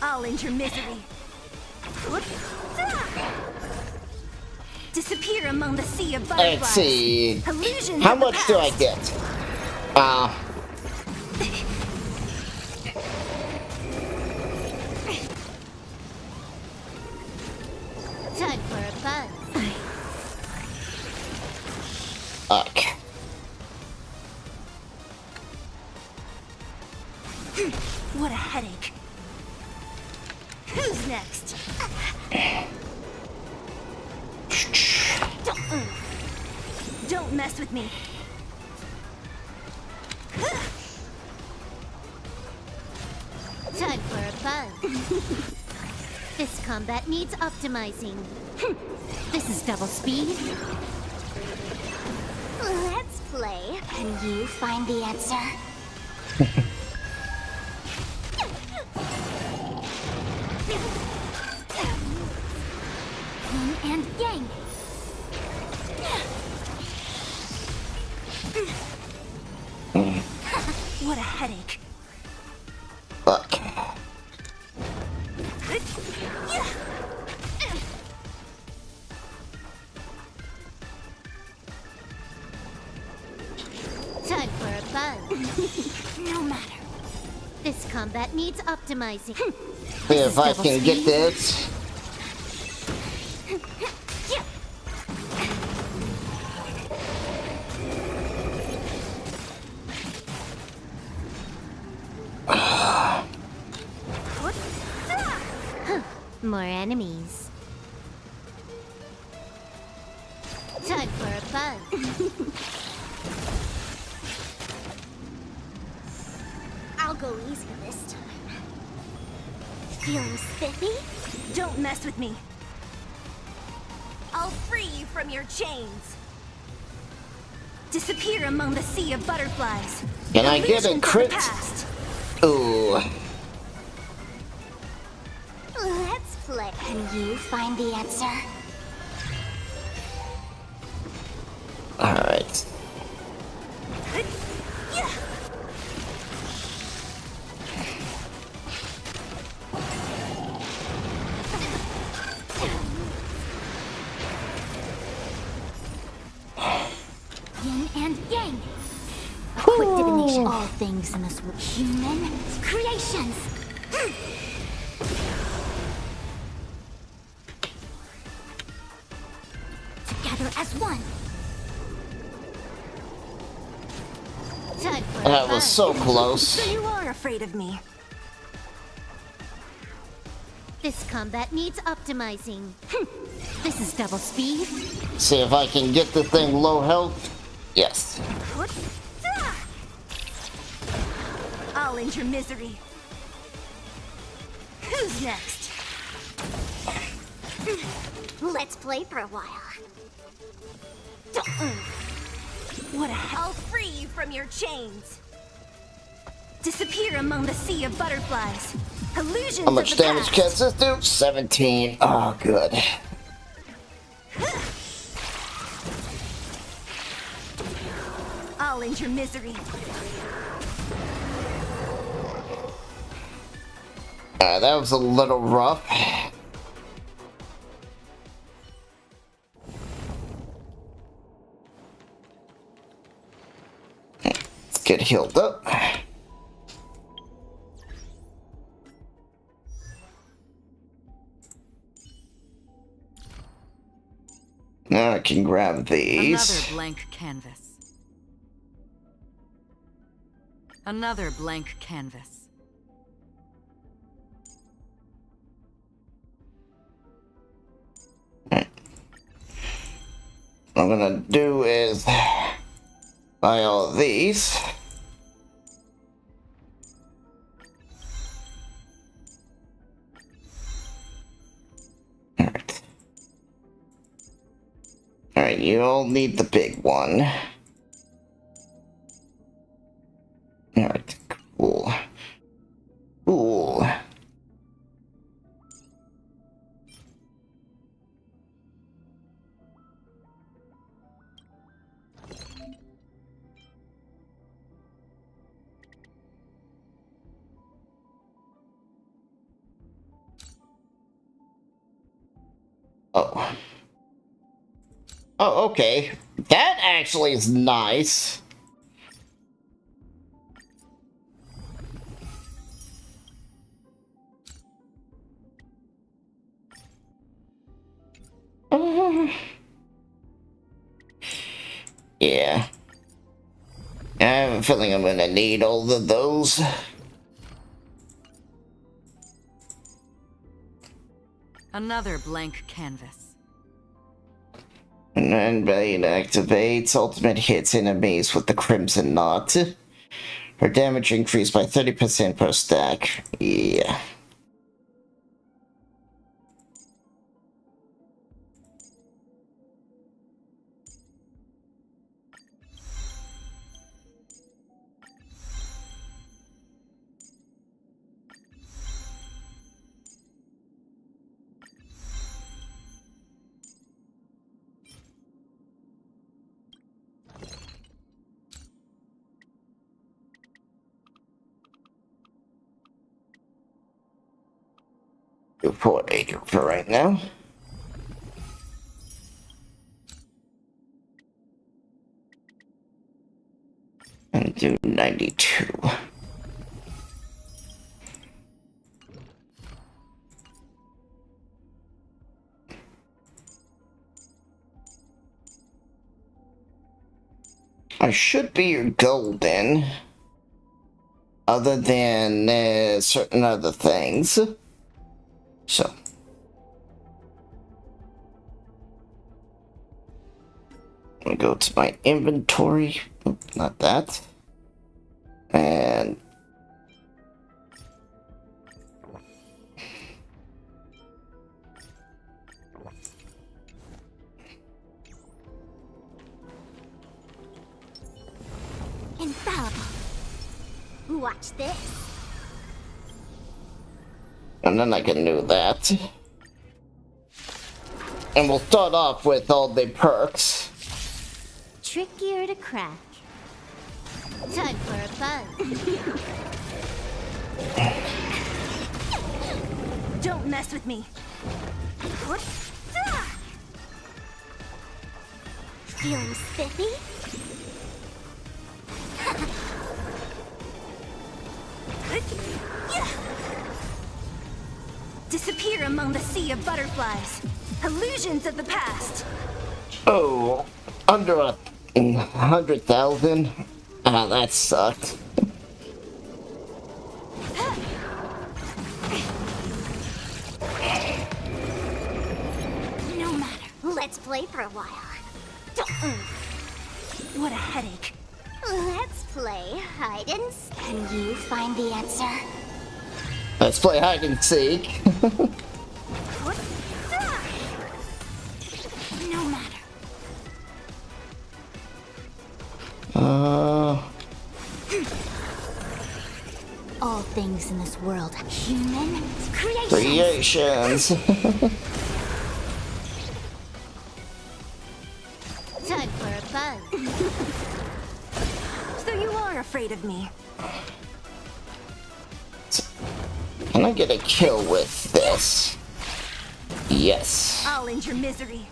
I'll end your misery. Disappear among the sea of butterflies. Let's see. Illusions How of the much do I past. get? Time for a buzz. Okay. What a headache. Who's next? Don't mess with me. Time for a buzz. This combat needs optimizing. This is double speed. Let's play. Can you find the answer? Yin and yang. What a headache. Fuck. Time for a buzz. No matter. This combat needs optimizing. See if I can get this. More enemies. Time for a buzz. I'll go easy this time. Feeling spiffy? Don't mess with me. I'll free you from your chains. Disappear among the sea of butterflies. Can I get a Illusions of the crit? past. Ooh. Let's play. Can you find the answer? Alright. Yin and yang. A quick divination. All things in this world. Human creations. Together as one. Time for That a was so close. So you are afraid of me. This combat needs optimizing. This is double speed. See if I can get the thing low health. Yes. I'll end your misery. Who's next? Let's play for a while. What a hell! I'll free you from your chains. Disappear among the sea of butterflies. Illusions How much of the damage past. can this do? 17. Oh, good. I'll end your misery. That was a little rough. Let's get healed up. Now I can grab these. Another blank canvas. Another blank canvas. What I'm gonna do is buy all of these. Alright, you all need the big one. Oh, okay. That actually is nice. Yeah. I have a feeling I'm gonna need all of those. Another blank canvas. And Blade activates. Ultimate hits enemies with the Crimson Knot. Her damage increased by 30% per stack. Yeah. Do 480 for right now. And do 92. I should be golden. Other than certain other things. So. I'm gonna go to my inventory. Oop, not that. And Infallible. Watch this. then I can do that. And we'll start off with all the perks. Trickier to crack. Time for a fun. Don't mess with me. Feeling spiffy? Disappear among the sea of butterflies. Illusions of the past. Oh, under 100,000? Ah, that sucked. No matter. Let's play for a while. What a headache. Let's play hide and seek. Can you find the answer? Let's play hide and seek. No matter. All things in this world, human creations. Time for a fun. So you are afraid of me? Can I get a kill with this? Yes. I'll end your misery.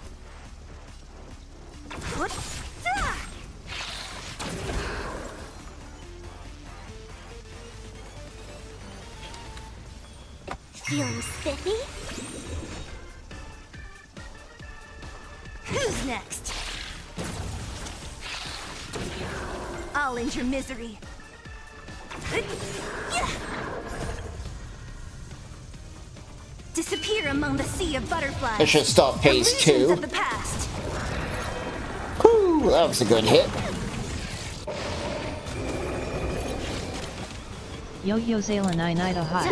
Feeling spiffy? Who's next? I'll end your misery. Disappear among the sea of butterflies. I should stop phase 2. Of the past. Whew, that was a good hit. Yo-yo Zalanite hi.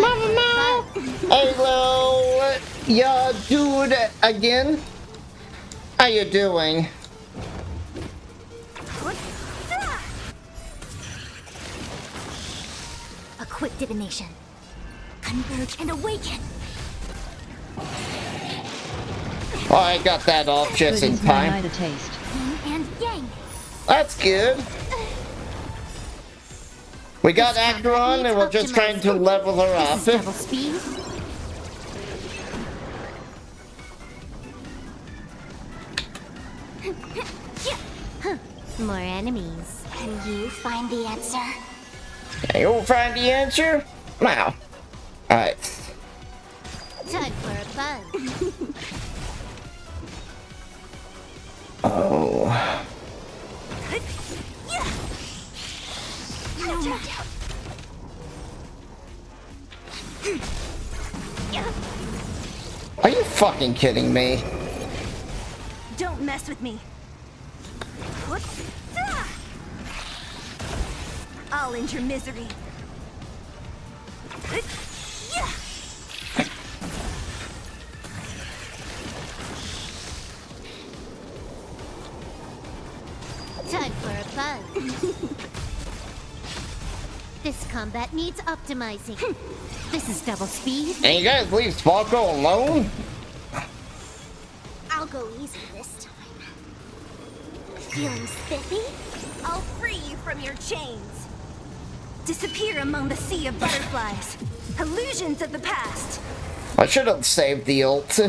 Hello, ya dude again. How you doing? A quick divination. Converge and awaken. Oh, I got that off just in Goodies my time. night a taste. Yin and yang. That's good. We got Acheron and we're just trying to level her up. Double speed. More enemies. Can you find the answer? You'll find the answer? Now. Alright. Time for a buzz. Oh. No doubt. Are you fucking kidding me? Don't mess with me. I'll end your misery. Time for a buzz. This combat needs optimizing. This is double speed. And you guys leave Sparkle alone? I'll go easy this time. Feeling spiffy? I'll free you from your chains. Disappear among the sea of butterflies. Illusions of the past. I should have saved the ult.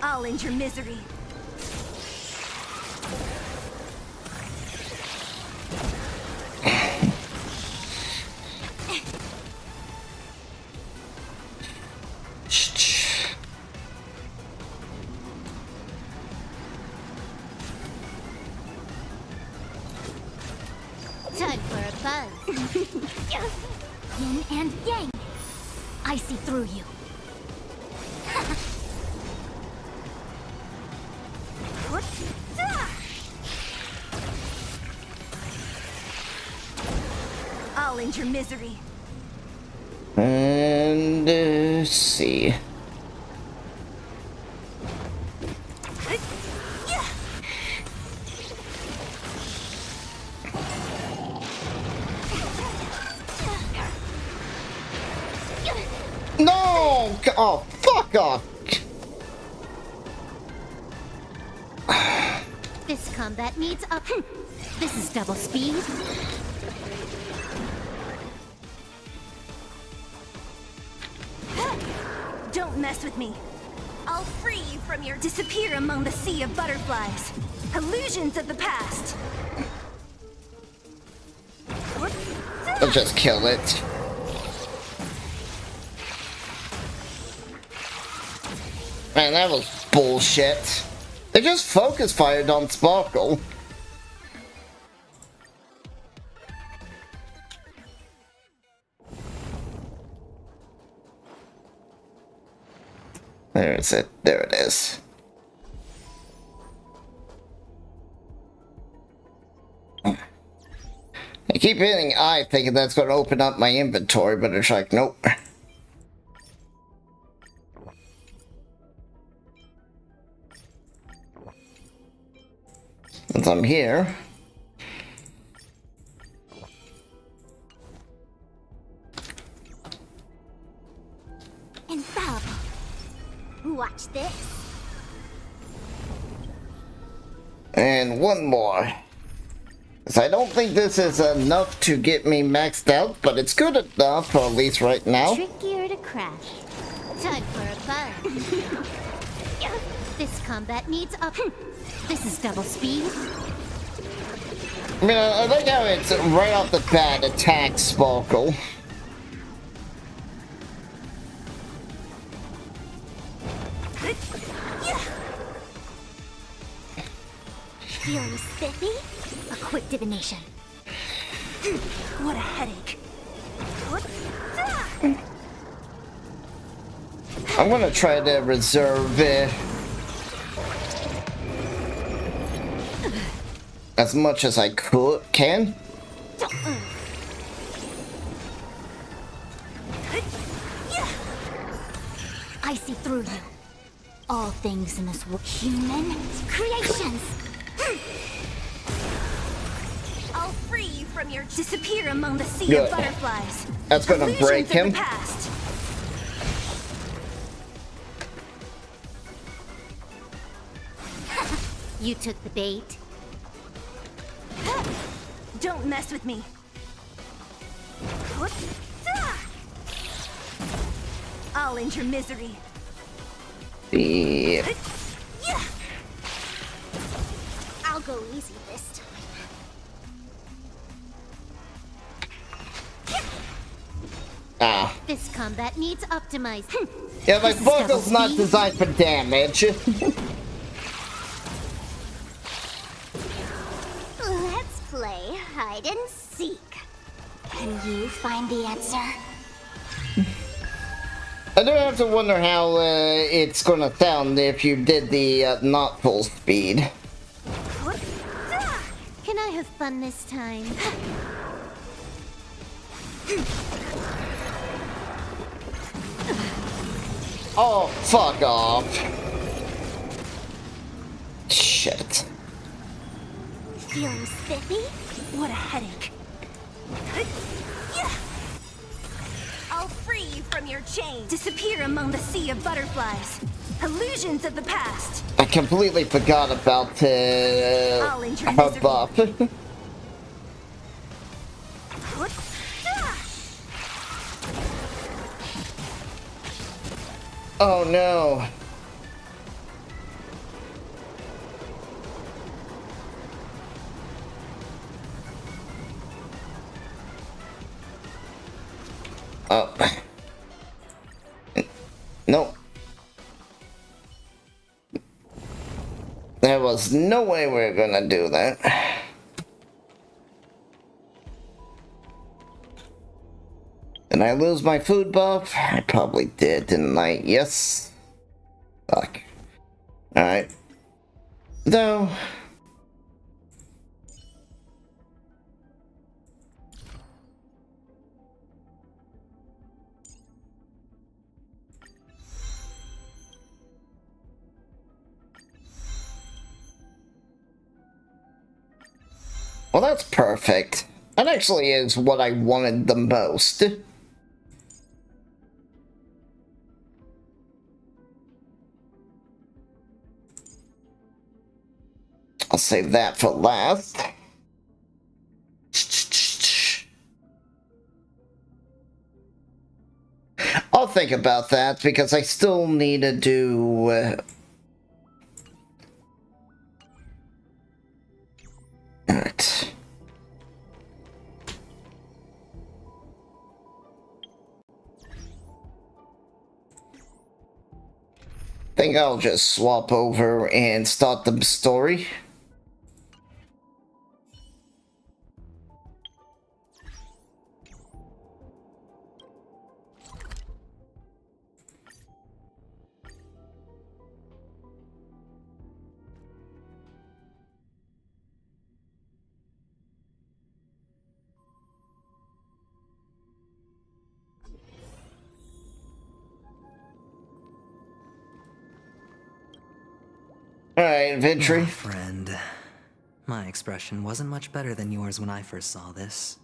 I'll end your misery. Time for a buzz. Yin and yang. I see through you. I'll end your misery. And see. No! Oh, fuck off! This combat needs up. This is double speed. Don't mess with me. I'll free you from your disappear among the sea of butterflies. Illusions of the past. I'll just kill it. Man, that was bullshit. They just focus fired on Sparkle. There is it. There it is. I keep hitting I thinking that's going to open up my inventory, but it's like, nope. Since I'm here. Infallible. Watch this. And one more. So I don't think this is enough to get me maxed out, but it's good enough, for at least right now. Trickier to crash. Time for a buzz. This combat needs up. This is double speed. I mean, I like how it's right off the bat attacks Sparkle. Feeling spiffy? A quick divination. What a headache. I'm gonna try to reserve as much as I can. I see through you. All things in this world. Human creations. I'll free you from your disappear among the sea Good. of butterflies. That's gonna Illusions break of him. the past. You took the bait. Don't mess with me. I'll end your misery. Yeah. go easy this time. Ah. This combat needs optimizing. Yeah, my sparkle's not designed for damage. Let's play hide and seek. Can you find the answer? I do have to wonder how it's gonna sound if you did the not full speed. Can I have fun this time? Oh, fuck off. Shit. Feeling spiffy? What a headache. I'll free you from your chains. Disappear among the sea of butterflies. Illusions of the past. I completely forgot about her buff. Oh no. Oh. Nope. There was no way we were gonna do that. Did I lose my food buff? I probably did, didn't I? Yes. Fuck. Alright. Though. Well, that's perfect. That actually is what I wanted the most. I'll save that for last. I'll think about that because I still need to do... Alright. Think I'll just swap over and start the story. Alright, Ventry. Oh, friend. My expression wasn't much better than yours when I first saw this.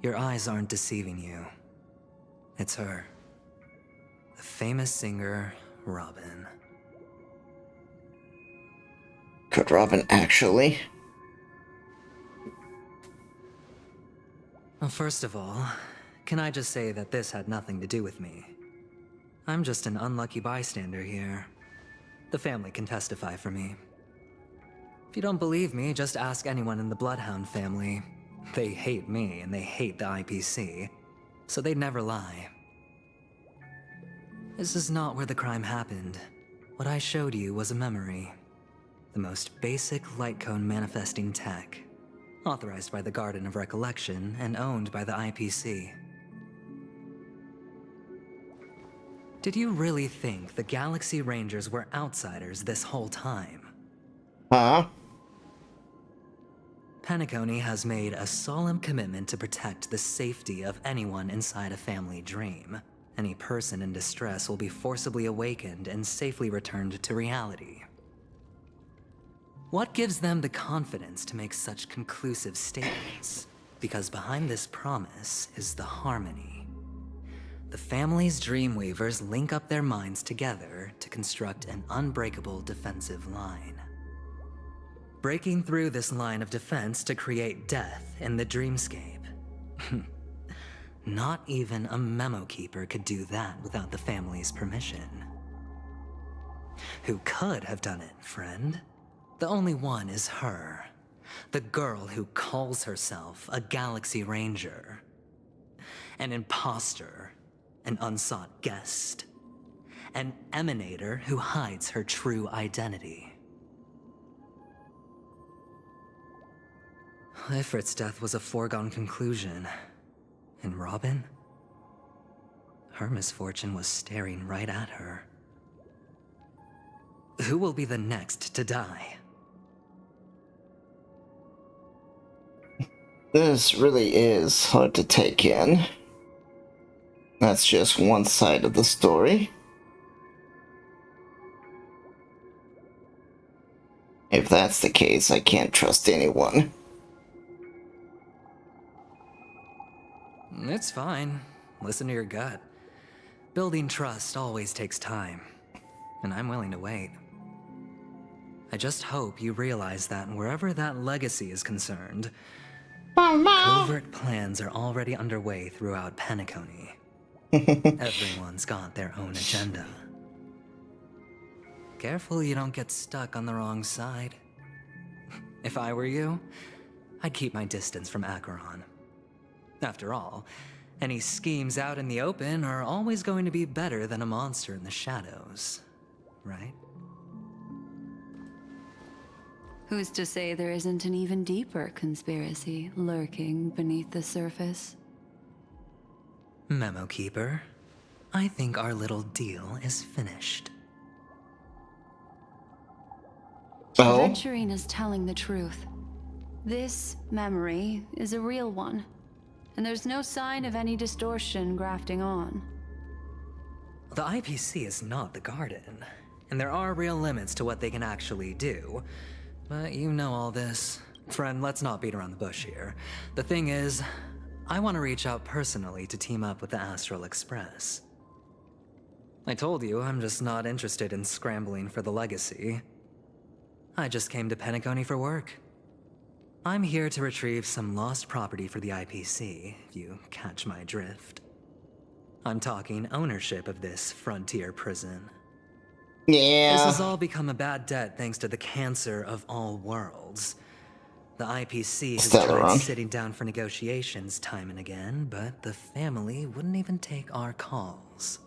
Your eyes aren't deceiving you. It's her. The famous singer, Robin. Could Robin actually? Well, first of all, can I just say that this had nothing to do with me? I'm just an unlucky bystander here. The family can testify for me. If you don't believe me, just ask anyone in the Bloodhound family. They hate me and they hate the IPC, so they'd never lie. This is not where the crime happened. What I showed you was a memory. The most basic light cone manifesting tech, authorized by the Garden of Recollection and owned by the IPC. Did you really think the Galaxy Rangers were outsiders this whole time? Huh? Penacony has made a solemn commitment to protect the safety of anyone inside a family dream. Any person in distress will be forcibly awakened and safely returned to reality. What gives them the confidence to make such conclusive statements? Because behind this promise is the harmony. The family's Dreamweavers link up their minds together to construct an unbreakable defensive line. Breaking through this line of defense to create death in the dreamscape. Not even a memo keeper could do that without the family's permission. Who could have done it, friend? The only one is her. The girl who calls herself a Galaxy Ranger. An imposter. An unsought guest. An emanator who hides her true identity. Ifrit's death was a foregone conclusion. And Robin? Her misfortune was staring right at her. Who will be the next to die? This really is hard to take in. That's just one side of the story. If that's the case, I can't trust anyone. It's fine. Listen to your gut. Building trust always takes time, and I'm willing to wait. I just hope you realize that wherever that legacy is concerned, covert plans are already underway throughout Penacony. Everyone's got their own agenda. Careful you don't get stuck on the wrong side. If I were you, I'd keep my distance from Acheron. After all, any schemes out in the open are always going to be better than a monster in the shadows, right? Who's to say there isn't an even deeper conspiracy lurking beneath the surface? Memo Keeper, I think our little deal is finished. Oh? Acheron is telling the truth. This memory is a real one, and there's no sign of any distortion grafting on. The IPC is not the Garden, and there are real limits to what they can actually do. But you know all this. Friend, let's not beat around the bush here. The thing is, I want to reach out personally to team up with the Astral Express. I told you I'm just not interested in scrambling for the legacy. I just came to Penacony for work. I'm here to retrieve some lost property for the IPC, if you catch my drift. I'm talking ownership of this frontier prison. Yeah. This has all become a bad debt thanks to the cancer of all worlds. The IPC has tried sitting down for negotiations time and again, but the family wouldn't even take our calls.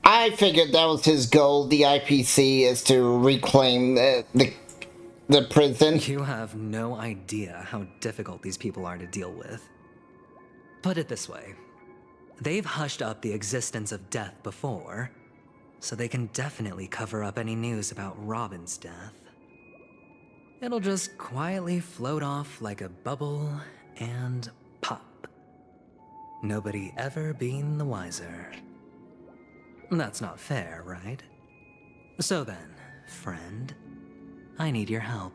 I figured that was his goal. The IPC is to reclaim the prison. You have no idea how difficult these people are to deal with. Put it this way. They've hushed up the existence of death before, so they can definitely cover up any news about Robin's death. It'll just quietly float off like a bubble and pop. Nobody ever being the wiser. That's not fair, right? So then, friend, I need your help.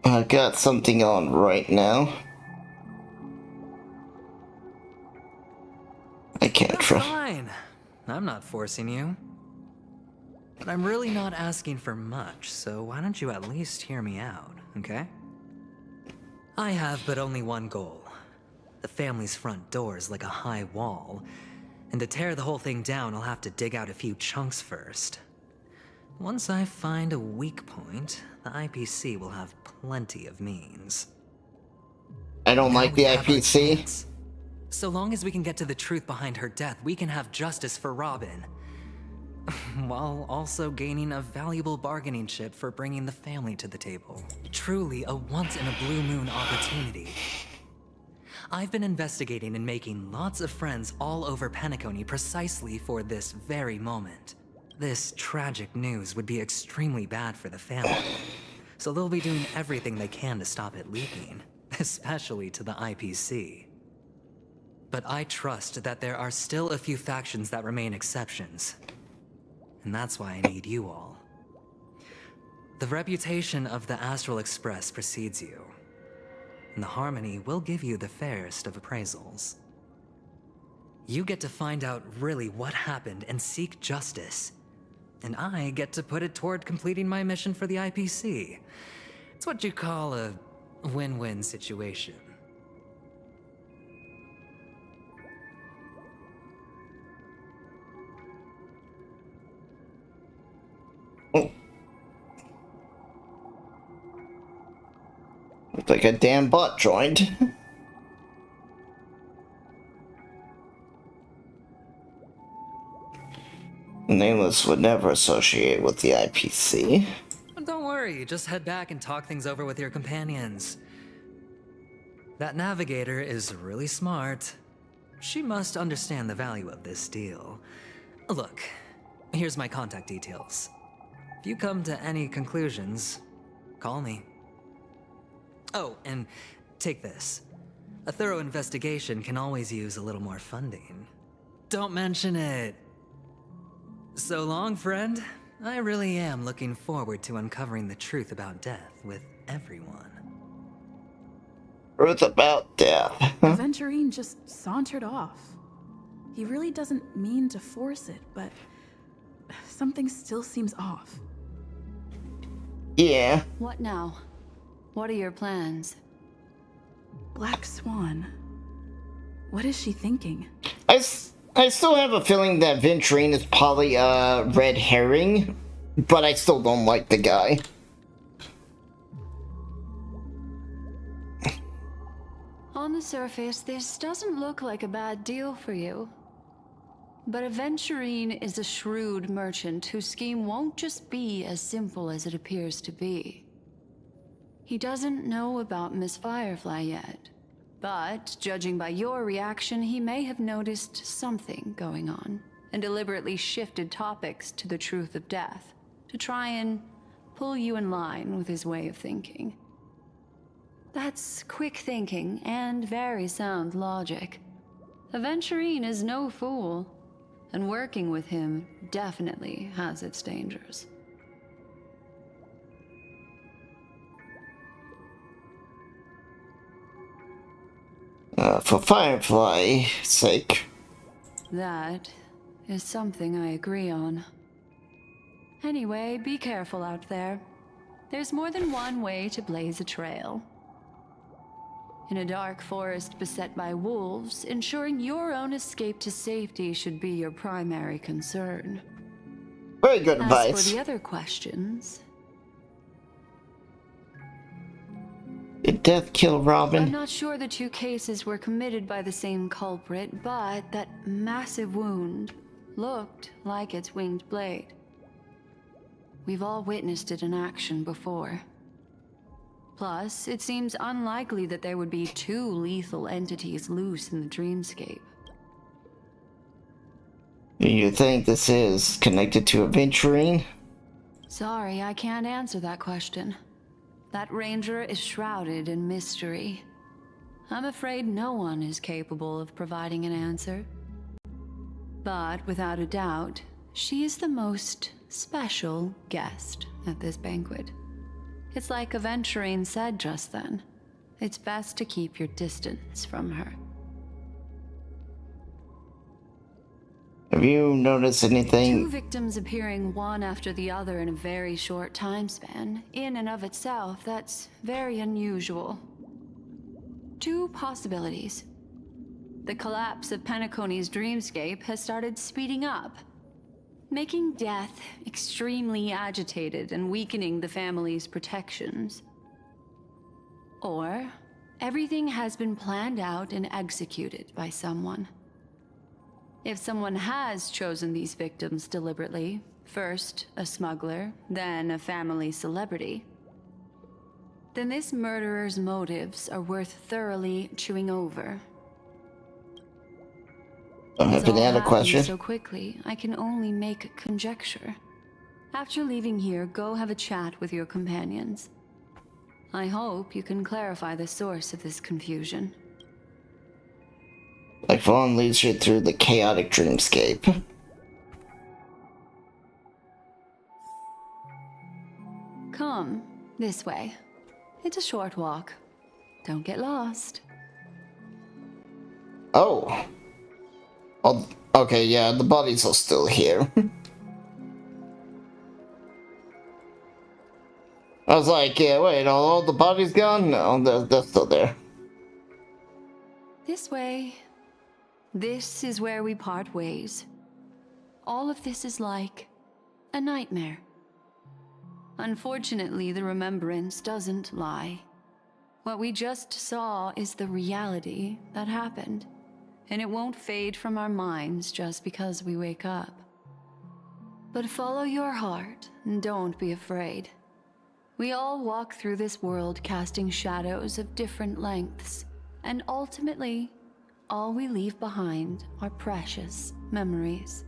I've got something on right now. I can't trust. Fine. I'm not forcing you. But I'm really not asking for much, so why don't you at least hear me out, okay? I have but only one goal. The family's front door is like a high wall, and to tear the whole thing down, I'll have to dig out a few chunks first. Once I find a weak point, the IPC will have plenty of means. I don't like the IPC. So long as we can get to the truth behind her death, we can have justice for Robin. While also gaining a valuable bargaining chip for bringing the family to the table. Truly a once-in-a-blue-moon opportunity. I've been investigating and making lots of friends all over Penacony precisely for this very moment. This tragic news would be extremely bad for the family, so they'll be doing everything they can to stop it leaking, especially to the IPC. But I trust that there are still a few factions that remain exceptions. And that's why I need you all. The reputation of the Astral Express precedes you, and the Harmony will give you the fairest of appraisals. You get to find out really what happened and seek justice, and I get to put it toward completing my mission for the IPC. It's what you call a win-win situation. Like a damn bot joined. Nameless would never associate with the IPC. Don't worry, just head back and talk things over with your companions. That navigator is really smart. She must understand the value of this deal. Look, here's my contact details. If you come to any conclusions, call me. Oh, and take this. A thorough investigation can always use a little more funding. Don't mention it. So long, friend. I really am looking forward to uncovering the truth about death with everyone. Truth about death. Aventurine just sauntered off. He really doesn't mean to force it, but something still seems off. Yeah. What now? What are your plans? Black Swan. What is she thinking? I still have a feeling that Venturine is probably a red herring, but I still don't like the guy. On the surface, this doesn't look like a bad deal for you. But Aventurine is a shrewd merchant whose scheme won't just be as simple as it appears to be. He doesn't know about Miss Firefly yet, but judging by your reaction, he may have noticed something going on and deliberately shifted topics to the truth of death to try and pull you in line with his way of thinking. That's quick thinking and very sound logic. Aventurine is no fool, and working with him definitely has its dangers. For Firefly's sake. That is something I agree on. Anyway, be careful out there. There's more than one way to blaze a trail. In a dark forest beset by wolves, ensuring your own escape to safety should be your primary concern. Very good As advice. for the other questions, Did death kill Robin? I'm not sure the two cases were committed by the same culprit, but that massive wound looked like its winged blade. We've all witnessed it in action before. Plus, it seems unlikely that there would be two lethal entities loose in the dreamscape. Do you think this is connected to Aventurine? Sorry, I can't answer that question. That ranger is shrouded in mystery. I'm afraid no one is capable of providing an answer. But without a doubt, she is the most special guest at this banquet. It's like Aventurine said just then. It's best to keep your distance from her. Have you noticed anything? Two victims appearing one after the other in a very short time span, in and of itself, that's very unusual. Two possibilities. The collapse of Penacony's dreamscape has started speeding up, making death extremely agitated and weakening the family's protections. Or everything has been planned out and executed by someone. If someone has chosen these victims deliberately, first a smuggler, then a family celebrity, then this murderer's motives are worth thoroughly chewing over. Don't have any other questions? So quickly, I can only make conjecture. After leaving here, go have a chat with your companions. I hope you can clarify the source of this confusion. Like Vaughn leads you through the chaotic dreamscape. Come, this way. It's a short walk. Don't get lost. Oh. Oh, okay, yeah, the bodies are still here. I was like, yeah, wait, are all the bodies gone? No, they're still there. This way. This is where we part ways. All of this is like a nightmare. Unfortunately, the remembrance doesn't lie. What we just saw is the reality that happened, and it won't fade from our minds just because we wake up. But follow your heart and don't be afraid. We all walk through this world casting shadows of different lengths, and ultimately, all we leave behind are precious memories.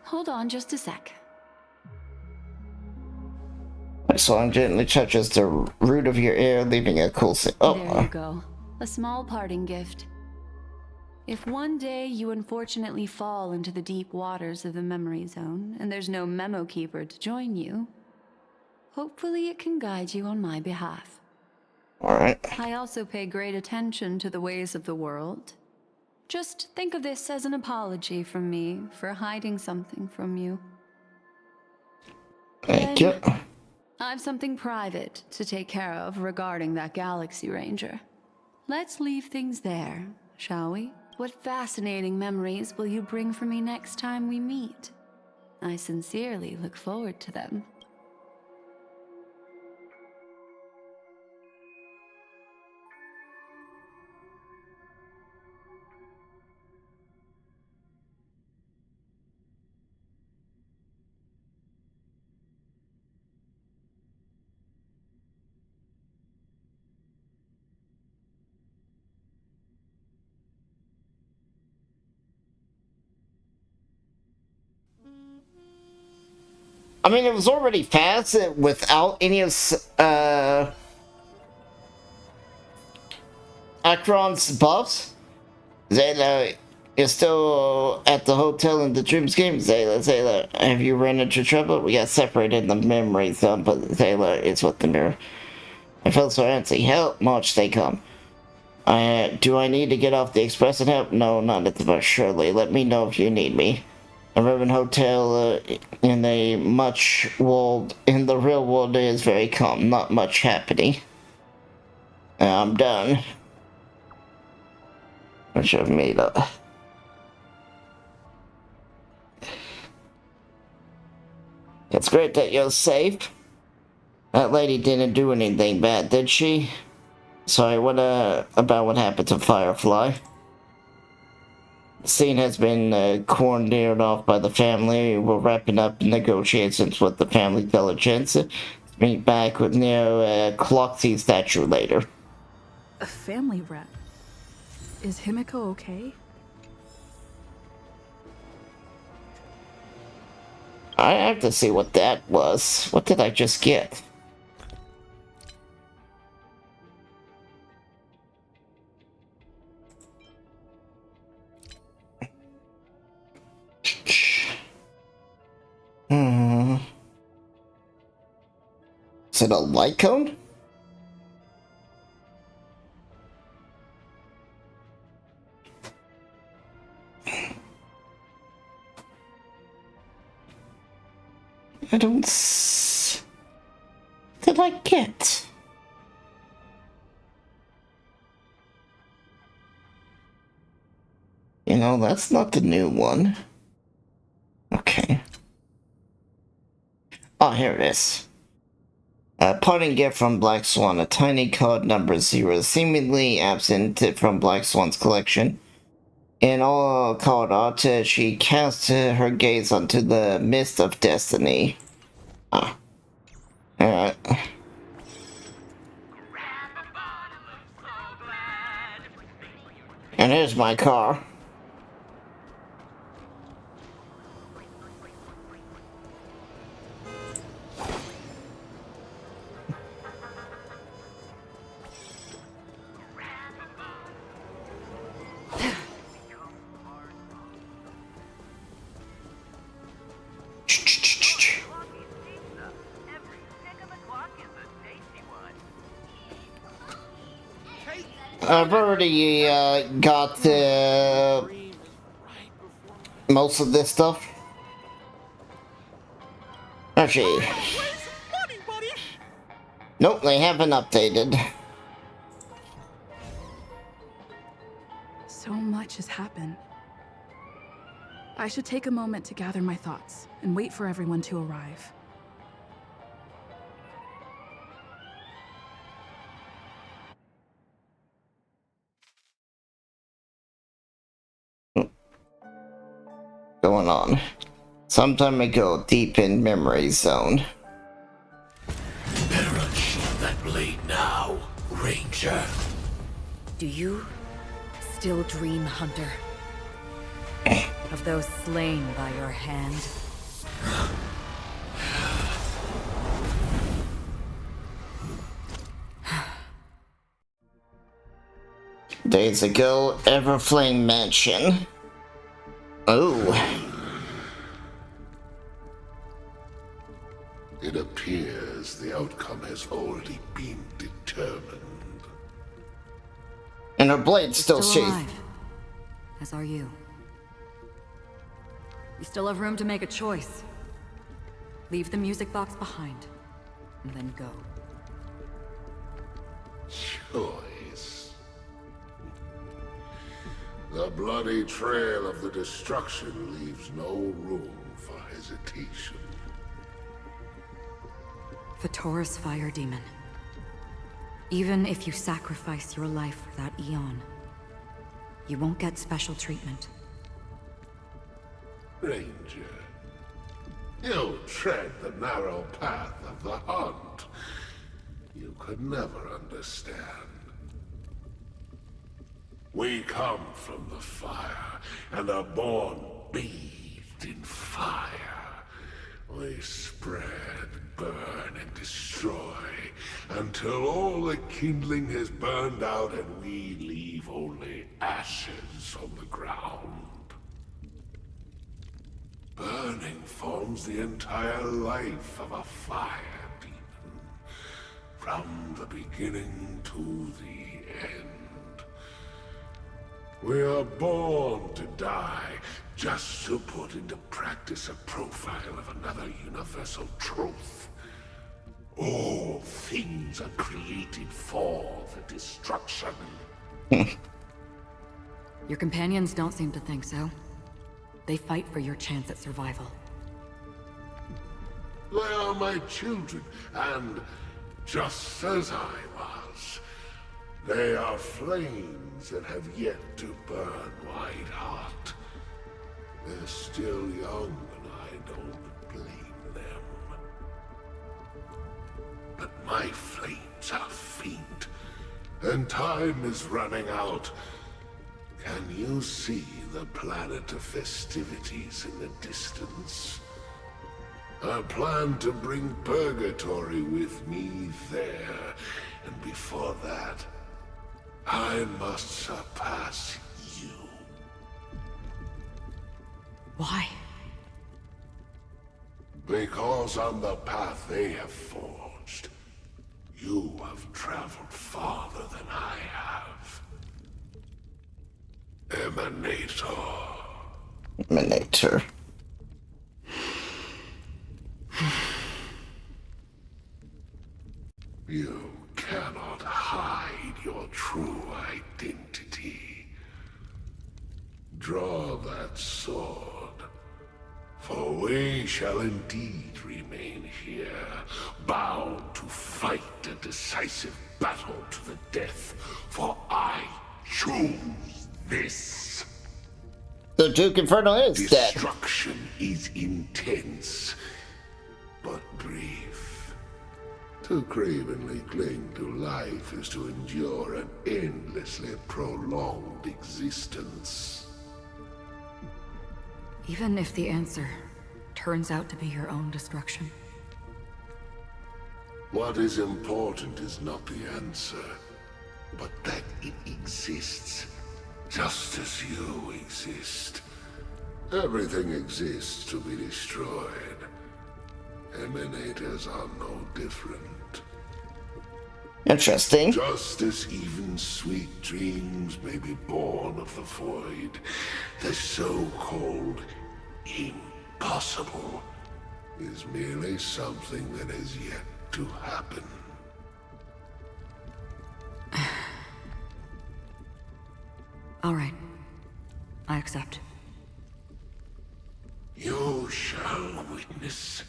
Hold on just a sec. My song gently touches the root of your ear, leaving a cool There you go. A small parting gift. If one day you unfortunately fall into the deep waters of the memory zone, and there's no memo keeper to join you, hopefully it can guide you on my behalf. Alright. I also pay great attention to the ways of the world. Just think of this as an apology from me for hiding something from you. Thank you. I've something private to take care of regarding that Galaxy Ranger. Let's leave things there, shall we? What fascinating memories will you bring for me next time we meet? I sincerely look forward to them. I mean, it was already fast without any of Acheron's buffs. Zayla is still at the hotel in the Dreams game. Zayla, have you run into trouble? We got separated in the memory zone, but Zayla is with the mirror. I felt so empty. Help, much they come. Do I need to get off the express and help? No, not at the bus, surely. Let me know if you need me. A Ribbon Hotel in the real world is very calm, not much happening. I'm done. Which I've made up. It's great that you're safe. That lady didn't do anything bad, did she? Sorry, what about what happened to Firefly? The scene has been quarantined off by the family. We're wrapping up negotiations with the family diligence. Meet back with Neo Cloxy statue later. A family rep? Is Himiko okay? I have to see what that was. What did I just get? Is it a light cone? I don't did I get? You know, that's not the new one. Okay. Oh, here it is. A parting gift from Black Swan, a tiny card number 0, seemingly absent from Black Swan's collection. In all card art, she casts her gaze onto the mist of destiny. Ah. Alright. And here's my car. I've already got most of this stuff. Actually, nope, they haven't updated. So much has happened. I should take a moment to gather my thoughts and wait for everyone to arrive. going on. Some time ago, deep in memory zone. Better unsheath that blade now, Ranger. Do you still dream, Hunter? Of those slain by your hand? Days ago, Everflame Mansion. Oh. It appears the outcome has already been determined. And her blade's still Still sheathed. alive. As are you. You still have room to make a choice. Leave the music box behind, and then go. Choice. The bloody trail of the destruction leaves no room for hesitation. Vtuber's fire demon. Even if you sacrifice your life for that Eon, you won't get special treatment. Ranger, you tread the narrow path of the hunt. You could never understand. We come from the fire, and are born bathed in fire. We spread, burn, and destroy, until all the kindling has burned out and we leave only ashes on the ground. Burning forms the entire life of a fire demon, from the beginning to the end. We are born to die, just to put into practice a profile of another universal truth. All things are created for the destruction. Your companions don't seem to think so. They fight for your chance at survival. They are my children, and just as I was, they are flames that have yet to burn white hot. They're still young, and I don't blame them. But my flames are faint, and time is running out. Can you see the planet of festivities in the distance? I plan to bring Purgatory with me there, and before that, I must surpass you. Why? Because on the path they have forged, you have traveled farther than I have. Emanator. Emanator. You cannot hide your true identity. Draw that sword, for we shall indeed remain here, bound to fight a decisive battle to the death, for I choose this. The Duke Inferno is dead. Destruction is intense, but brief. To cravenly cling to life is to endure an endlessly prolonged existence. Even if the answer turns out to be your own destruction. What is important is not the answer, but that it exists, just as you exist. Everything exists to be destroyed. Emanators are no different. Interesting. Just as even sweet dreams may be born of the void, the so-called impossible is merely something that has yet to happen. All right. I accept. You shall witness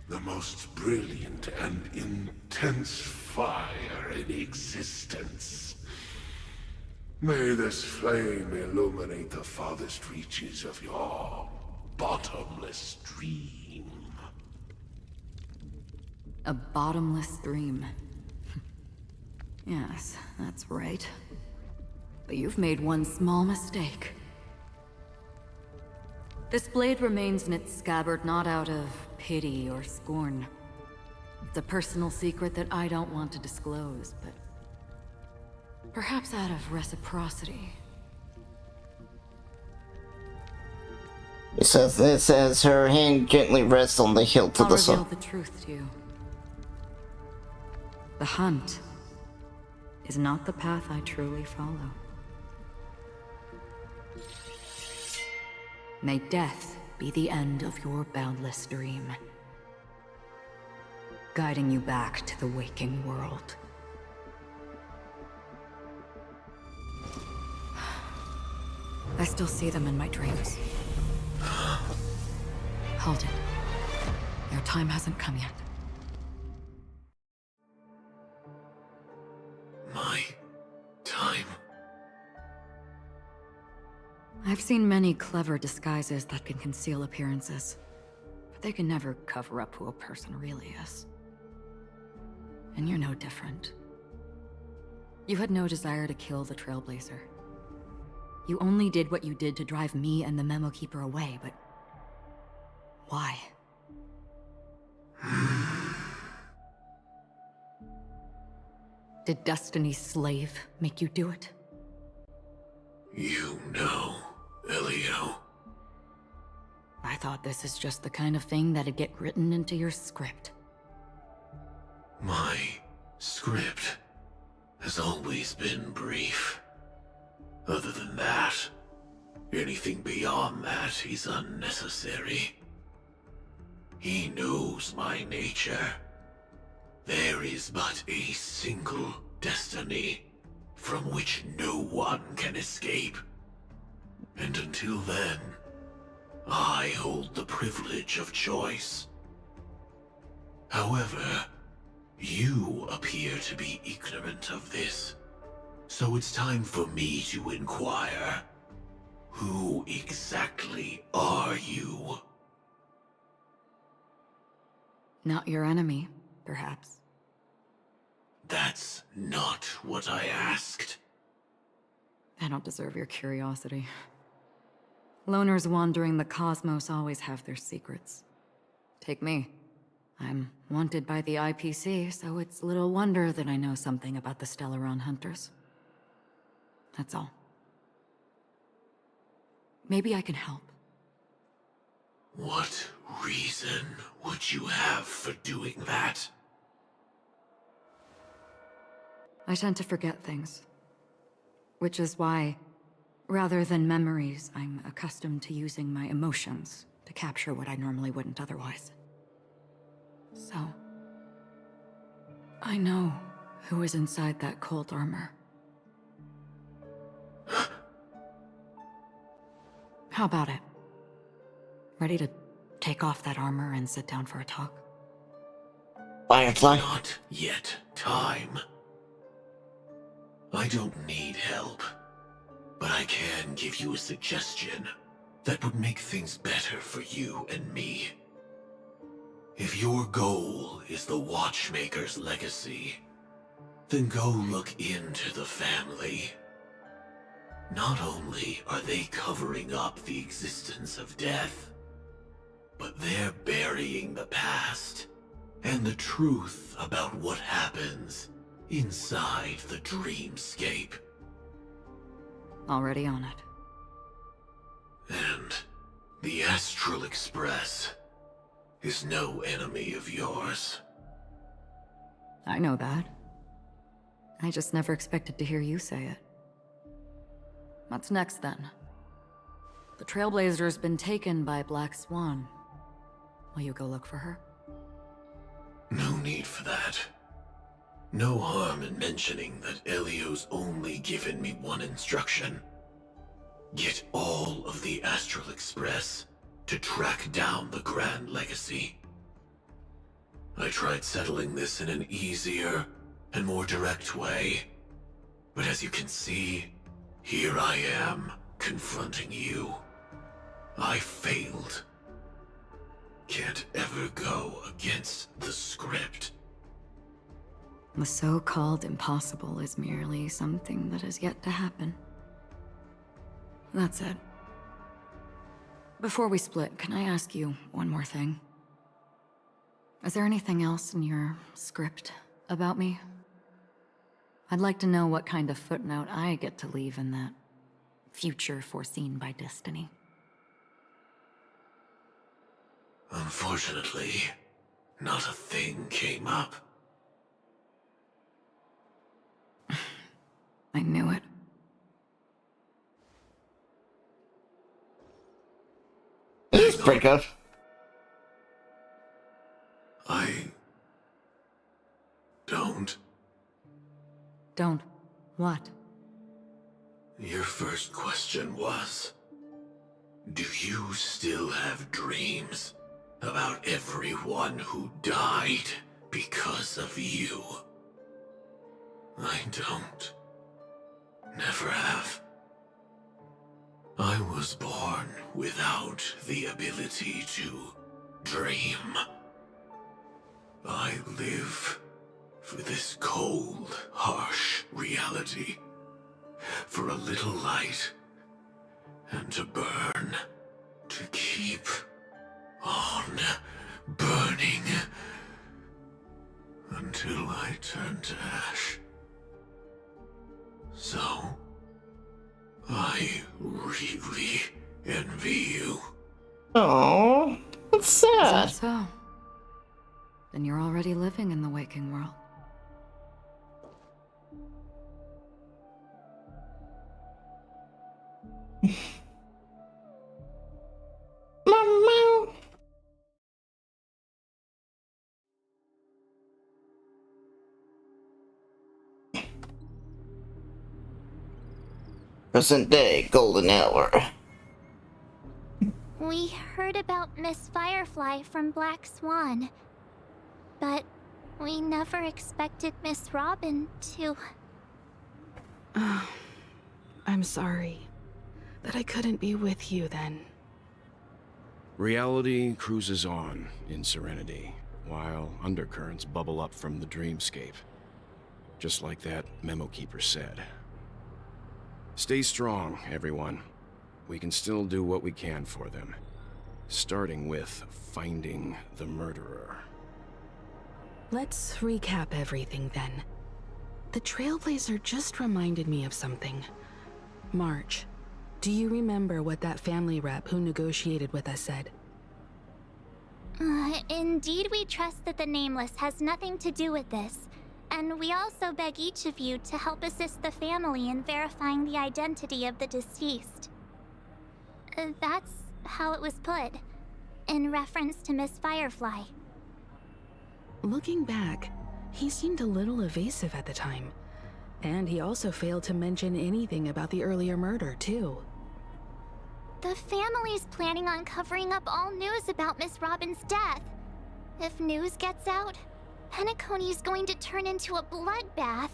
the most brilliant and intense fire in existence. May this flame illuminate the farthest reaches of your bottomless stream. A bottomless stream. Yes, that's right. But you've made one small mistake. This blade remains in its scabbard not out of pity or scorn. It's a personal secret that I don't want to disclose, but perhaps out of reciprocity. It says this as her hand gently rests on the hilt of the I'll sword. reveal the truth to you. The hunt is not the path I truly follow. May death be the end of your boundless dream, guiding you back to the waking world. I still see them in my dreams. Hold it. Your time hasn't come yet. My time. I've seen many clever disguises that can conceal appearances, but they can never cover up who a person really is. And you're no different. You had no desire to kill the Trailblazer. You only did what you did to drive me and the Memo Keeper away, but why? Did Destiny's slave make you do it? You know, Elio. I thought this is just the kind of thing that'd get written into your script. My script has always been brief. Other than that, anything beyond that is unnecessary. He knows my nature. There is but a single destiny from which no one can escape. And until then, I hold the privilege of choice. However, you appear to be ignorant of this. So it's time for me to inquire. Who exactly are you? Not your enemy, perhaps. That's not what I asked. I don't deserve your curiosity. Loners wandering the cosmos always have their secrets. Take me. I'm wanted by the IPC, so it's little wonder that I know something about the Stellaron Hunters. That's all. Maybe I can help. What reason would you have for doing that? I tend to forget things. Which is why, rather than memories, I'm accustomed to using my emotions to capture what I normally wouldn't otherwise. So, I know who is inside that cold armor. How about it? Ready to take off that armor and sit down for a talk? Firefly. Not yet time. I don't need help, but I can give you a suggestion that would make things better for you and me. If your goal is the Watchmaker's legacy, then go look into the family. Not only are they covering up the existence of death, but they're burying the past and the truth about what happens inside the dreamscape. Already on it. And the Astral Express is no enemy of yours. I know that. I just never expected to hear you say it. What's next, then? The Trailblazer's been taken by Black Swan. Will you go look for her? No need for that. No harm in mentioning that Elio's only given me one instruction. Get all of the Astral Express to track down the Grand Legacy. I tried settling this in an easier and more direct way, but as you can see, here I am confronting you. I failed. Can't ever go against the script. The so-called impossible is merely something that has yet to happen. That's it. Before we split, can I ask you one more thing? Is there anything else in your script about me? I'd like to know what kind of footnote I get to leave in that future foreseen by destiny. Unfortunately, not a thing came up. I knew it. This is pretty good. I don't. Don't. What? Your first question was, do you still have dreams about everyone who died because of you? I don't. Never have. I was born without the ability to dream. I live for this cold, harsh reality. For a little light, and to burn, to keep on burning, until I turn to ash. So, I really envy you. Oh, that's Is sad. that so? Then you're already living in the waking world. Present day, golden hour. We heard about Miss Firefly from Black Swan, but we never expected Miss Robin to... I'm sorry that I couldn't be with you then. Reality cruises on in serenity, while undercurrents bubble up from the dreamscape. Just like that memo keeper said. Stay strong, everyone. We can still do what we can for them. Starting with finding the murderer. Let's recap everything then. The Trailblazer just reminded me of something. March, do you remember what that family rep who negotiated with us said? Indeed, we trust that the Nameless has nothing to do with this. And we also beg each of you to help assist the family in verifying the identity of the deceased. That's how it was put, in reference to Miss Firefly. Looking back, he seemed a little evasive at the time. And he also failed to mention anything about the earlier murder, too. The family's planning on covering up all news about Miss Robin's death. If news gets out, Penacony's going to turn into a bloodbath.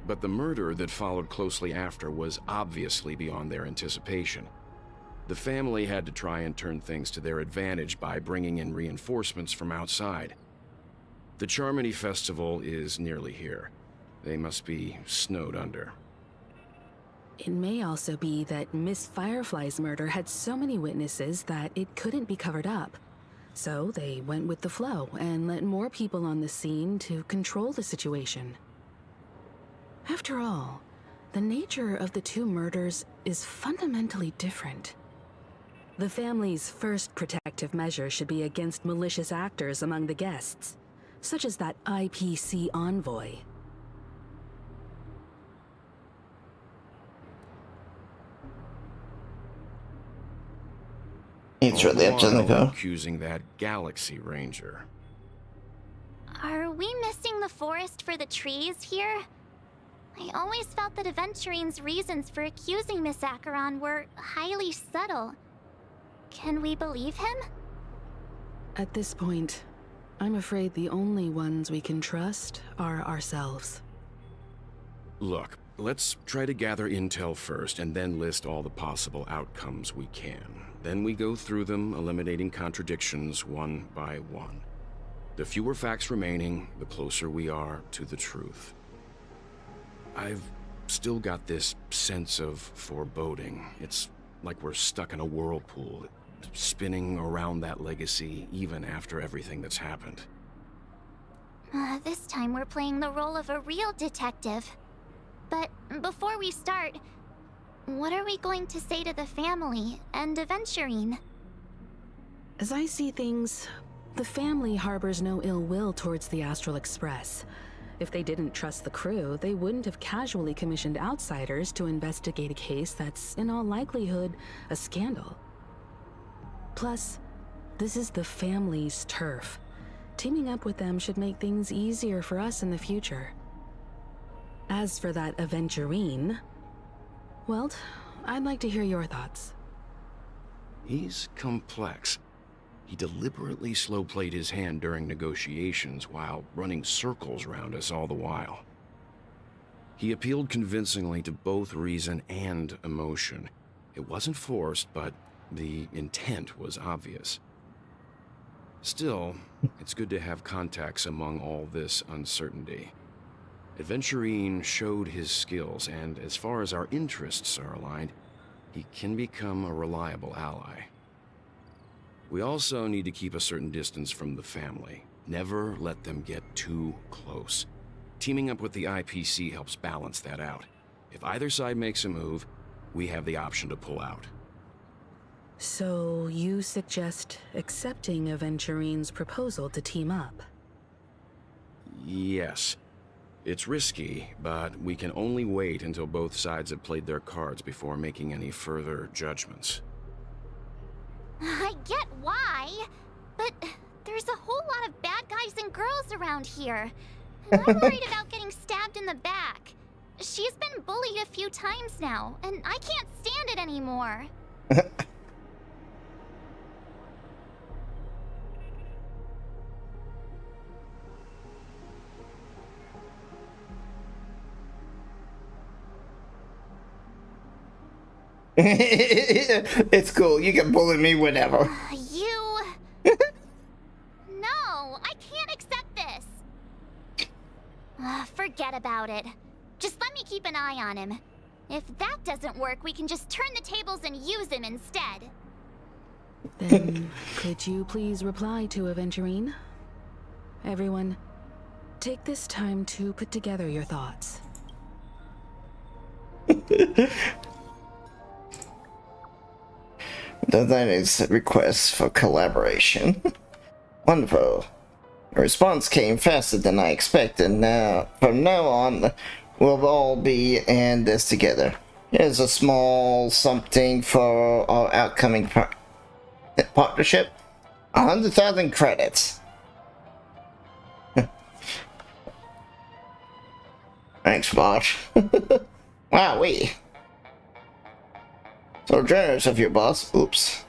But the murder that followed closely after was obviously beyond their anticipation. The family had to try and turn things to their advantage by bringing in reinforcements from outside. The Charmony Festival is nearly here. They must be snowed under. It may also be that Miss Firefly's murder had so many witnesses that it couldn't be covered up. So they went with the flow and let more people on the scene to control the situation. After all, the nature of the two murders is fundamentally different. The family's first protective measure should be against malicious actors among the guests, such as that IPC envoy. It's really up to the go. Accusing that Galaxy Ranger. Are we missing the forest for the trees here? I always felt that Aventurine's reasons for accusing Miss Acheron were highly subtle. Can we believe him? At this point, I'm afraid the only ones we can trust are ourselves. Look, let's try to gather intel first and then list all the possible outcomes we can. Then we go through them, eliminating contradictions one by one. The fewer facts remaining, the closer we are to the truth. I've still got this sense of foreboding. It's like we're stuck in a whirlpool, spinning around that legacy even after everything that's happened. This time we're playing the role of a real detective. But before we start, what are we going to say to the family and Aventurine? As I see things, the family harbors no ill will towards the Astral Express. If they didn't trust the crew, they wouldn't have casually commissioned outsiders to investigate a case that's, in all likelihood, a scandal. Plus, this is the family's turf. Teaming up with them should make things easier for us in the future. As for that Aventurine, well, I'd like to hear your thoughts. He's complex. He deliberately slow-played his hand during negotiations while running circles around us all the while. He appealed convincingly to both reason and emotion. It wasn't forced, but the intent was obvious. Still, it's good to have contacts among all this uncertainty. Aventurine showed his skills, and as far as our interests are aligned, he can become a reliable ally. We also need to keep a certain distance from the family. Never let them get too close. Teaming up with the IPC helps balance that out. If either side makes a move, we have the option to pull out. So you suggest accepting Aventurine's proposal to team up? Yes. It's risky, but we can only wait until both sides have played their cards before making any further judgments. I get why, but there's a whole lot of bad guys and girls around here. And I'm worried about getting stabbed in the back. She's been bullied a few times now, and I can't stand it anymore. It's cool. You can bully me whenever. You... No, I can't accept this. Forget about it. Just let me keep an eye on him. If that doesn't work, we can just turn the tables and use him instead. Then, could you please reply to Aventurine? Everyone, take this time to put together your thoughts. That is a request for collaboration. Wonderful. The response came faster than I expected. Now, from now on, we'll all be in this together. Here's a small something for our upcoming partnership. 100,000 credits. Thanks, boss. Wowee. So generous of you, boss. Oops.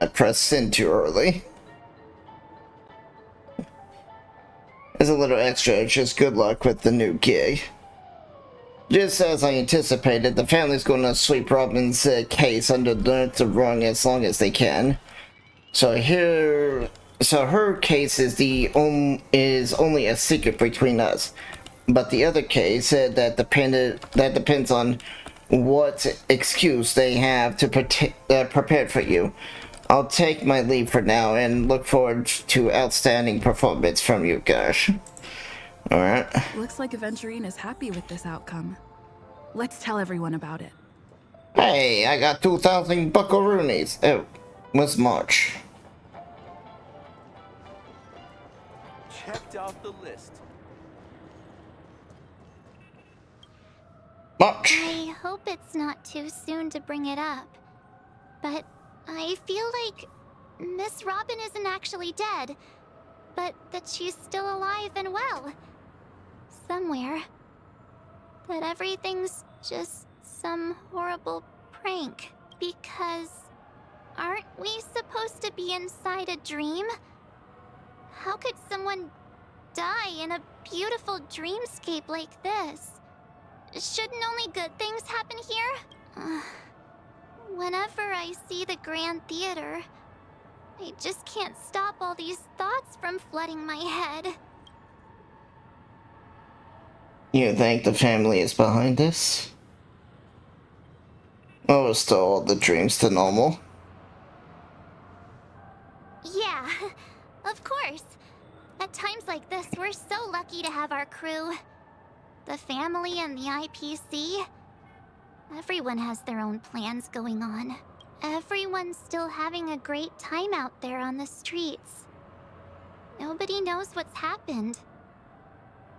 I pressed send too early. As a little extra, just good luck with the new gig. Just as I anticipated, the family's going to sweep Robin's case underneath the rug as long as they can. So her case is only a secret between us. But the other case that depends on what excuse they have to prepare for you. I'll take my leave for now and look forward to outstanding performance from you guys. Alright. Looks like Aventurine is happy with this outcome. Let's tell everyone about it. Hey, I got 2,000 buckaroonies. Oh, was much. Checked off the list. Much. I hope it's not too soon to bring it up, but I feel like Miss Robin isn't actually dead, but that she's still alive and well. Somewhere. That everything's just some horrible prank, because aren't we supposed to be inside a dream? How could someone die in a beautiful dreamscape like this? Shouldn't only good things happen here? Whenever I see the Grand Theater, I just can't stop all these thoughts from flooding my head. You think the family is behind this? Or restore all the dreams to normal? Yeah, of course. At times like this, we're so lucky to have our crew. The family and the IPC. Everyone has their own plans going on. Everyone's still having a great time out there on the streets. Nobody knows what's happened.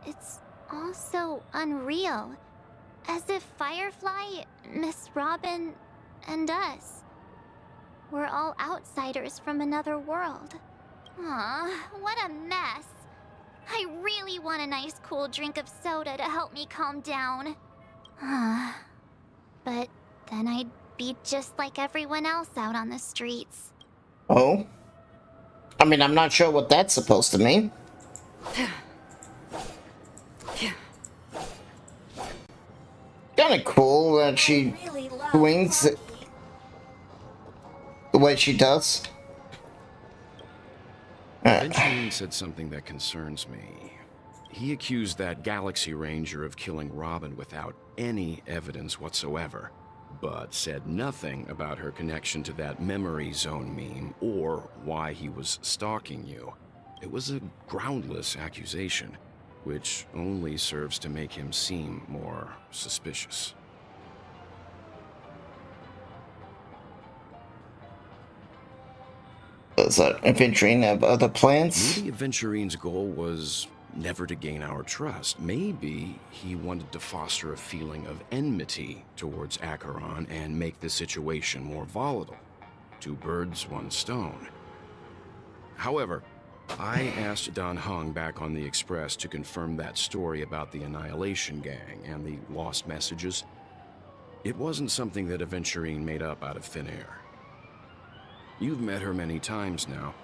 It's all so unreal. As if Firefly, Miss Robin, and us. We're all outsiders from another world. Aw, what a mess. I really want a nice cool drink of soda to help me calm down. But then I'd be just like everyone else out on the streets. Oh? I mean, I'm not sure what that's supposed to mean. Kinda cool that she swings it the way she does. Benjamin said something that concerns me. He accused that Galaxy Ranger of killing Robin without any evidence whatsoever, but said nothing about her connection to that memory zone meme or why he was stalking you. It was a groundless accusation, which only serves to make him seem more suspicious. Does Aventurine have other plans? Maybe Aventurine's goal was never to gain our trust. Maybe he wanted to foster a feeling of enmity towards Acheron and make the situation more volatile. 2 birds, 1 stone. However, I asked Dan Heng back on the Express to confirm that story about the Annihilation Gang and the lost messages. It wasn't something that Aventurine made up out of thin air. You've met her many times now.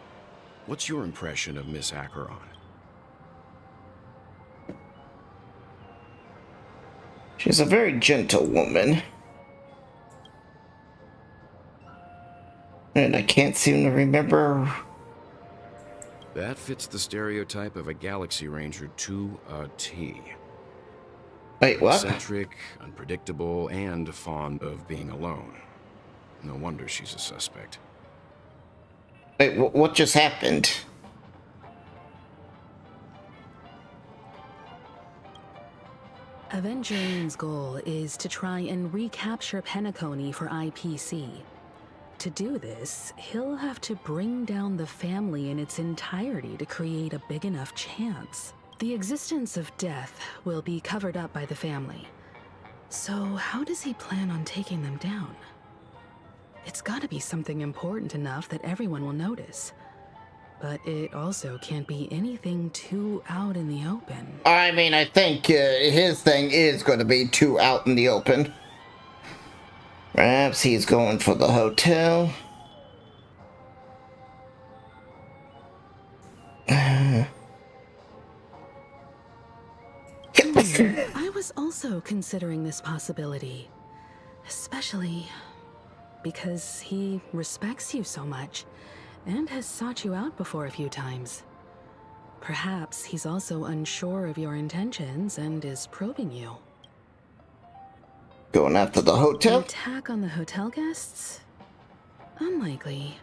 What's your impression of Miss Acheron? She's a very gentle woman. And I can't seem to remember. That fits the stereotype of a Galaxy Ranger to a T. Wait, what? Eccentric, unpredictable, and fond of being alone. No wonder she's a suspect. Wait, what just happened? Avengerine's goal is to try and recapture Penacony for IPC. To do this, he'll have to bring down the family in its entirety to create a big enough chance. The existence of death will be covered up by the family. So how does he plan on taking them down? It's gotta be something important enough that everyone will notice. But it also can't be anything too out in the open. I mean, I think his thing is going to be too out in the open. Perhaps he's going for the hotel. I was also considering this possibility. Especially because he respects you so much and has sought you out before a few times. Perhaps he's also unsure of your intentions and is probing you. Going after the hotel? An attack on the hotel guests? Unlikely.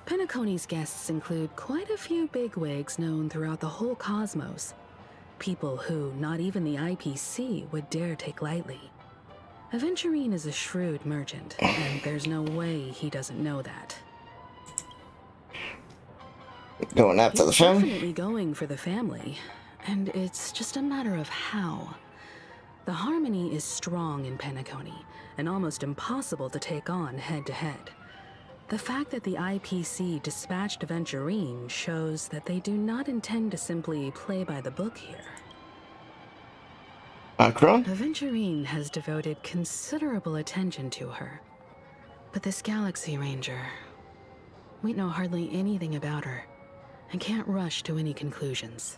Penacony's guests include quite a few bigwigs known throughout the whole cosmos. People who not even the IPC would dare take lightly. Aventurine is a shrewd merchant, and there's no way he doesn't know that. Going after the He's family? definitely going for the family, and it's just a matter of how. The harmony is strong in Penacony, and almost impossible to take on head-to-head. The fact that the IPC dispatched Aventurine shows that they do not intend to simply play by the book here. Acheron? Aventurine has devoted considerable attention to her. But this Galaxy Ranger, we know hardly anything about her, and can't rush to any conclusions.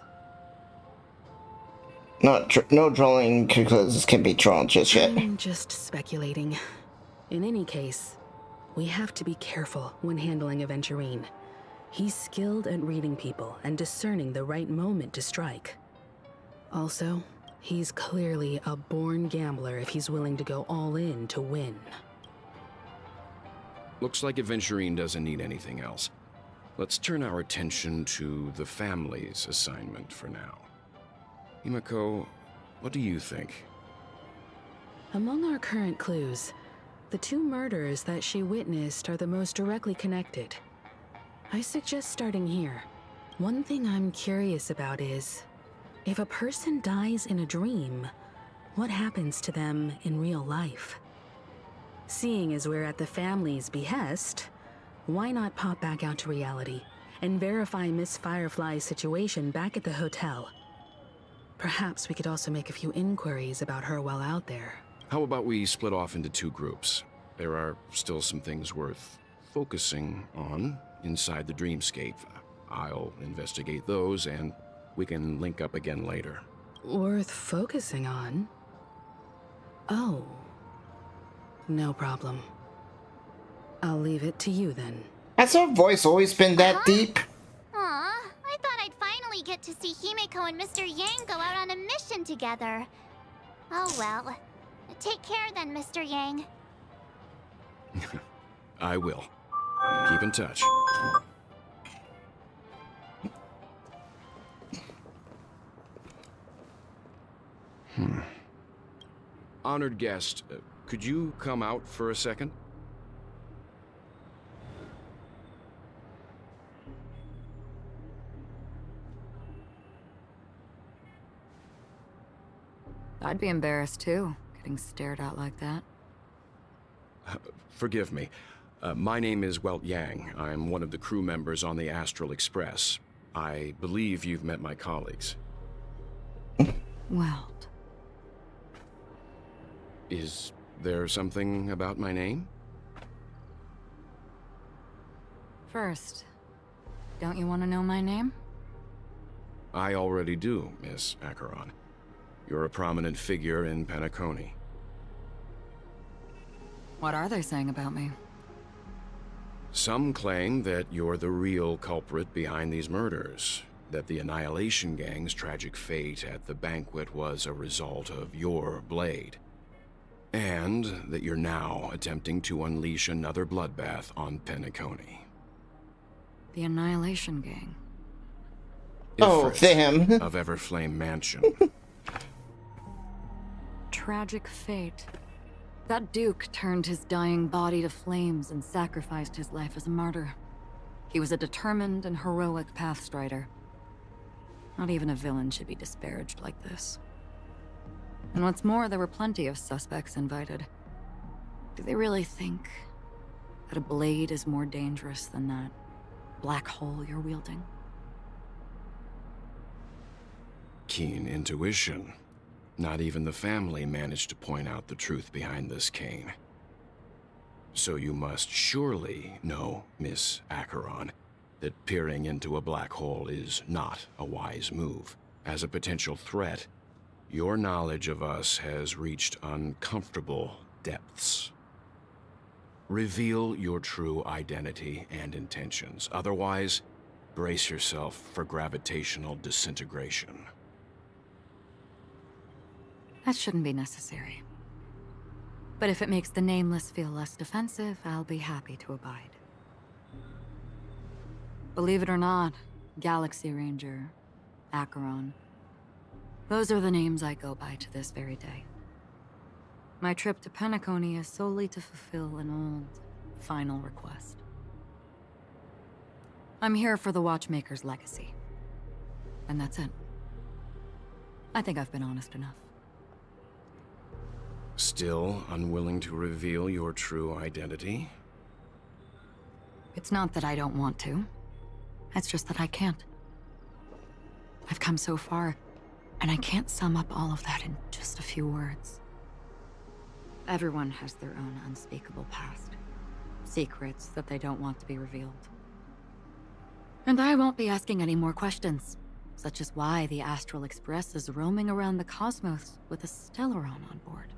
No drawing conclusions can be drawn just yet. I'm just speculating. In any case, we have to be careful when handling Aventurine. He's skilled at reading people and discerning the right moment to strike. Also, he's clearly a born gambler if he's willing to go all in to win. Looks like Aventurine doesn't need anything else. Let's turn our attention to the family's assignment for now. Himiko, what do you think? Among our current clues, the 2 murders that she witnessed are the most directly connected. I suggest starting here. One thing I'm curious about is, if a person dies in a dream, what happens to them in real life? Seeing as we're at the family's behest, why not pop back out to reality and verify Miss Firefly's situation back at the hotel? Perhaps we could also make a few inquiries about her while out there. How about we split off into 2 groups? There are still some things worth focusing on inside the dreamscape. I'll investigate those, and we can link up again later. Worth focusing on? Oh. No problem. I'll leave it to you then. Has her voice always been that deep? Aw, I thought I'd finally get to see Himiko and Mr. Yang go out on a mission together. Oh well. Take care then, Mr. Yang. I will. Keep in touch. Honored guest, could you come out for a second? I'd be embarrassed too, getting stared at like that. Forgive me. My name is Welt Yang. I'm one of the crew members on the Astral Express. I believe you've met my colleagues. Welt. Is there something about my name? First, don't you want to know my name? I already do, Miss Acheron. You're a prominent figure in Penacony. What are they saying about me? Some claim that you're the real culprit behind these murders, that the Annihilation Gang's tragic fate at the banquet was a result of your blade, and that you're now attempting to unleash another bloodbath on Penacony. The Annihilation Gang. Oh, them. Of Everflame Mansion. Tragic fate. That Duke turned his dying body to flames and sacrificed his life as a martyr. He was a determined and heroic pathstrider. Not even a villain should be disparaged like this. And what's more, there were plenty of suspects invited. Do they really think that a blade is more dangerous than that black hole you're wielding? Keen intuition. Not even the family managed to point out the truth behind this cane. So you must surely know, Miss Acheron, that peering into a black hole is not a wise move. As a potential threat, your knowledge of us has reached uncomfortable depths. Reveal your true identity and intentions. Otherwise, brace yourself for gravitational disintegration. That shouldn't be necessary. But if it makes the Nameless feel less defensive, I'll be happy to abide. Believe it or not, Galaxy Ranger, Acheron, those are the names I go by to this very day. My trip to Penacony is solely to fulfill an old, final request. I'm here for the Watchmaker's legacy. And that's it. I think I've been honest enough. Still unwilling to reveal your true identity? It's not that I don't want to. It's just that I can't. I've come so far, and I can't sum up all of that in just a few words. Everyone has their own unspeakable past. Secrets that they don't want to be revealed. And I won't be asking any more questions. Such is why the Astral Express is roaming around the cosmos with a Stellaron on board.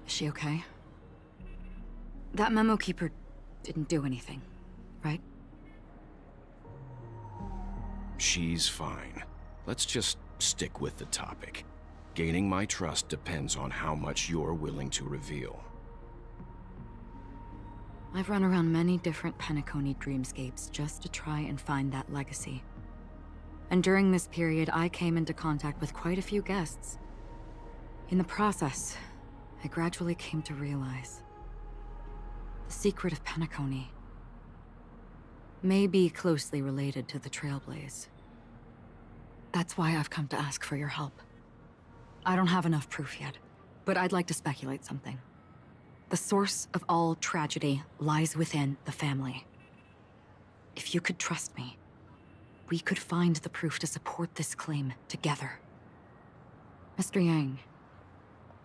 Is she okay? That memo keeper didn't do anything, right? She's fine. Let's just stick with the topic. Gaining my trust depends on how much you're willing to reveal. I've run around many different Penacony dreamscapes just to try and find that legacy. And during this period, I came into contact with quite a few guests. In the process, I gradually came to realize the secret of Penacony may be closely related to the Trailblaze. That's why I've come to ask for your help. I don't have enough proof yet, but I'd like to speculate something. The source of all tragedy lies within the family. If you could trust me, we could find the proof to support this claim together. Mr. Yang,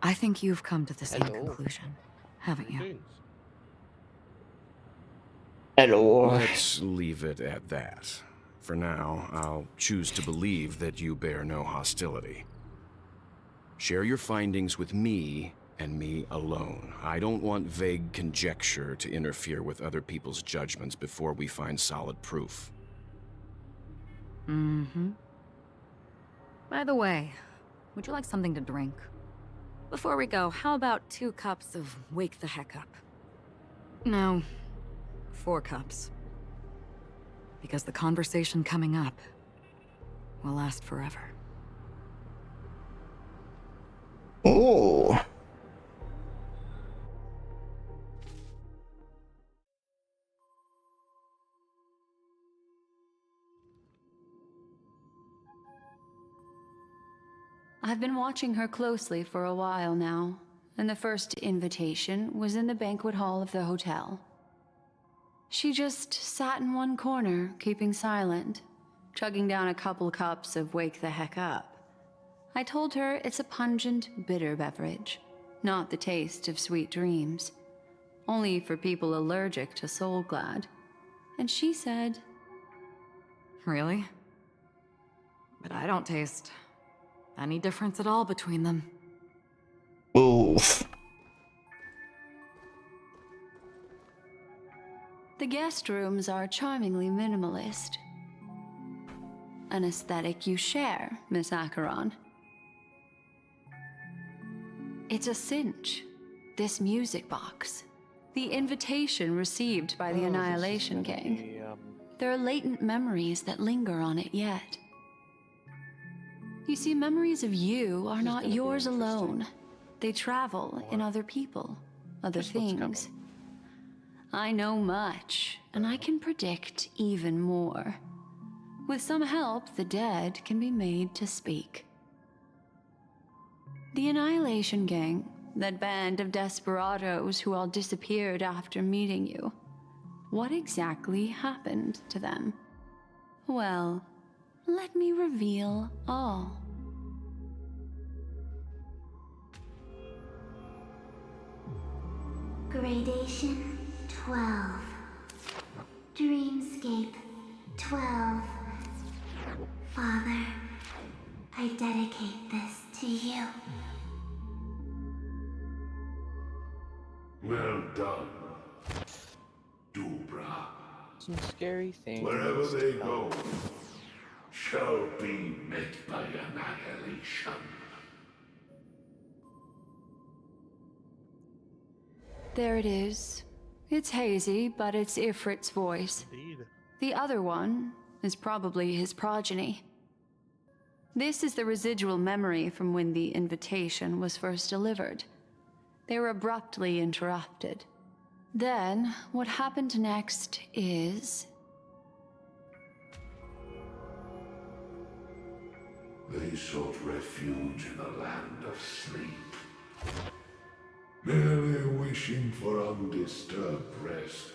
I think you've come to the same conclusion, haven't you? Hello. Let's leave it at that. For now, I'll choose to believe that you bear no hostility. Share your findings with me, and me alone. I don't want vague conjecture to interfere with other people's judgments before we find solid proof. Mm-hmm. By the way, would you like something to drink? Before we go, how about 2 cups of Wake the Heck Up? No, 4 cups. Because the conversation coming up will last forever. Ooh. I've been watching her closely for a while now, and the first invitation was in the banquet hall of the hotel. She just sat in one corner, keeping silent, chugging down a couple cups of Wake the Heck Up. I told her it's a pungent, bitter beverage, not the taste of sweet dreams. Only for people allergic to Soul Glad. And she said... Really? But I don't taste any difference at all between them. Oof. The guest rooms are charmingly minimalist. An aesthetic you share, Miss Acheron. It's a cinch, this music box. The invitation received by the Annihilation Gang. There are latent memories that linger on it yet. You see, memories of you are not yours alone. They travel in other people, other things. I know much, and I can predict even more. With some help, the dead can be made to speak. The Annihilation Gang, that band of desperados who all disappeared after meeting you. What exactly happened to them? Well, let me reveal all. Gradation 12. Dreamscape 12. Father, I dedicate this to you. Well done, Dubra. Some scary things. Wherever they go, shall be met by annihilation. There it is. It's hazy, but it's Ifrit's voice. Indeed. The other one is probably his progeny. This is the residual memory from when the invitation was first delivered. They were abruptly interrupted. Then, what happened next is... They sought refuge in the land of sleep, merely wishing for undisturbed rest,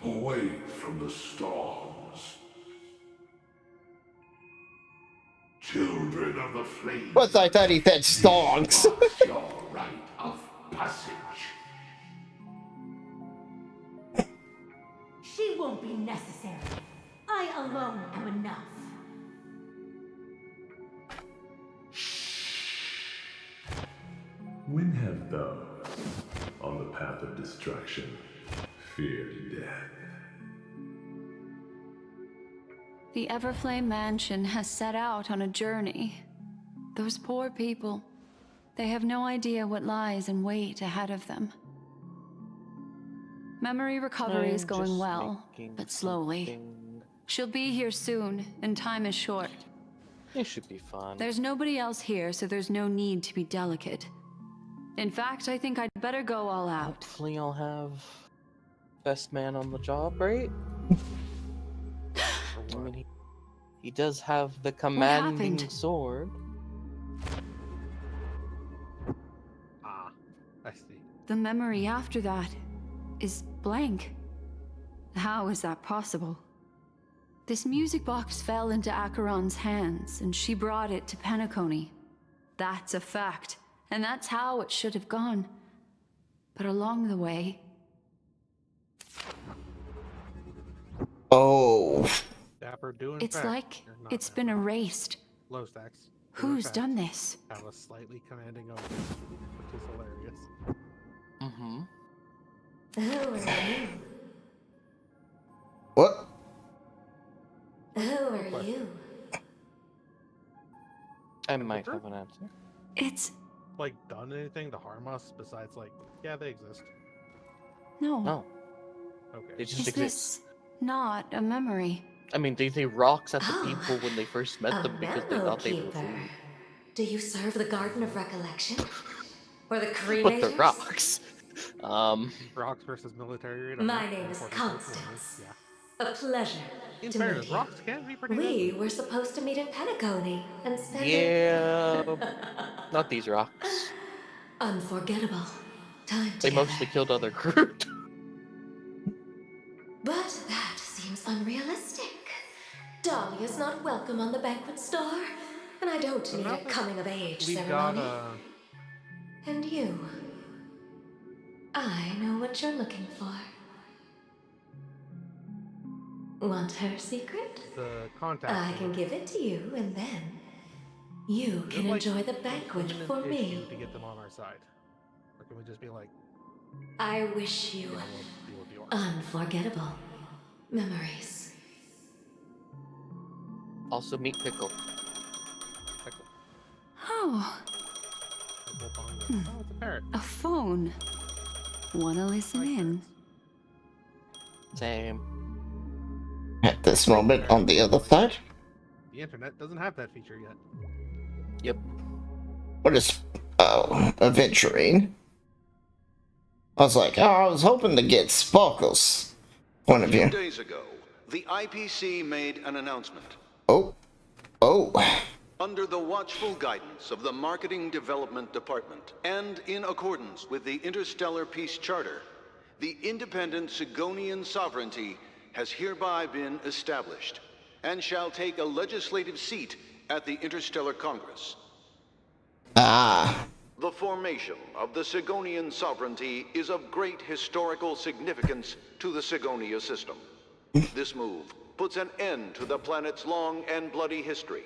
away from the storms. Children of the flame. What? I thought he said stonks. Your rite of passage. She won't be necessary. alone am enough. When have those on the path of destruction feared death? The Everflame Mansion has set out on a journey. Those poor people, they have no idea what lies in wait ahead of them. Memory recovery is going well, but slowly. She'll be here soon, and time is short. It should be fun. There's nobody else here, so there's no need to be delicate. In fact, I think I'd better go all out. Hopefully I'll have best man on the job, right? I mean, he does have the commanding sword. Ah, I see. The memory after that is blank. How is that possible? This music box fell into Acheron's hands, and she brought it to Penacony. That's a fact, and that's how it should have gone. But along the way... Oh. Dapper doing It's fact. like it's been erased. Low stacks. Who's done this? Have a slightly commanding odor, which is hilarious. Mm-hmm. Who are you? What? Who are you? I might have an answer. It's... Like, done anything to harm us besides, like, yeah, they exist. No. No. Okay. They just Is exist. this not a memory? I mean, they threw rocks at the people when they first met A them because they thought they were keeper. food. Do you serve the Garden of Recollection? Or the But cremators? the rocks. Rocks versus military. My name is Constance. Yeah. A pleasure In to fairness, meet you. rocks can be pretty We were supposed to meet in Penacony and spend Yeah. Not these rocks. unforgettable time They together. mostly killed other crew. But that seems unrealistic. Dahlia's not welcome on the banquet star, and I don't need a coming-of-age We've ceremony. got And you, I know what you're looking for. Want her secret? the contact. I can give it to you, and then you can enjoy the banquet for me. To get them on our side. Or can we just be like, I wish you yeah, we'll deal with yours. unforgettable memories. Also, meet Pickle. Oh, Oh, it's a parrot. a phone. Wanna listen in? Same. At this moment, on the other side. The internet doesn't have that feature yet. Yep. What is... Oh, adventuring. I was like, oh, I was hoping to get Sparkle's point of view. 2 days ago, the IPC made an announcement. Oh. Oh. Under the watchful guidance of the Marketing Development Department, and in accordance with the Interstellar Peace Charter, the independent Sigonian sovereignty has hereby been established, and shall take a legislative seat at the Interstellar Congress. Ah. The formation of the Sigonian sovereignty is of great historical significance to the Sigonia system. This move puts an end to the planet's long and bloody history,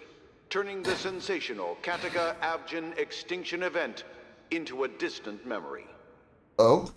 turning the sensational Kataka-Abjin extinction event into a distant memory. Oh.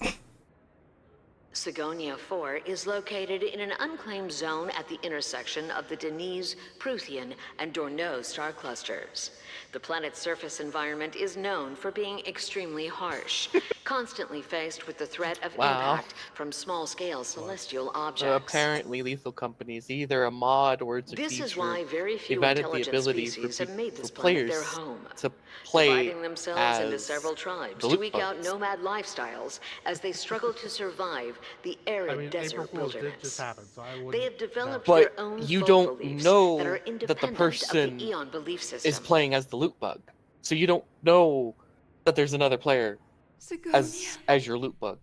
Sigonia 4 is located in an unclaimed zone at the intersection of the Denise, Prothean, and Dorneau star clusters. The planet's surface environment is known for being extremely harsh, constantly faced with the threat of impact from small-scale celestial objects. Apparently, Lethal Company is either a mod or it's a This feature. is why very few They've added the intelligent ability species for, have made this for planet players their home, to play dividing themselves into as several tribes the to loot eke out bugs. nomad lifestyles as they struggle to survive the arid I mean, April desert Fools did wilderness. just happen, so I They wouldn't have developed But their own you folk don't beliefs know that are that the independent person of the Eon belief system. is playing as the loot bug. So you don't know that there's another player as your loot bug.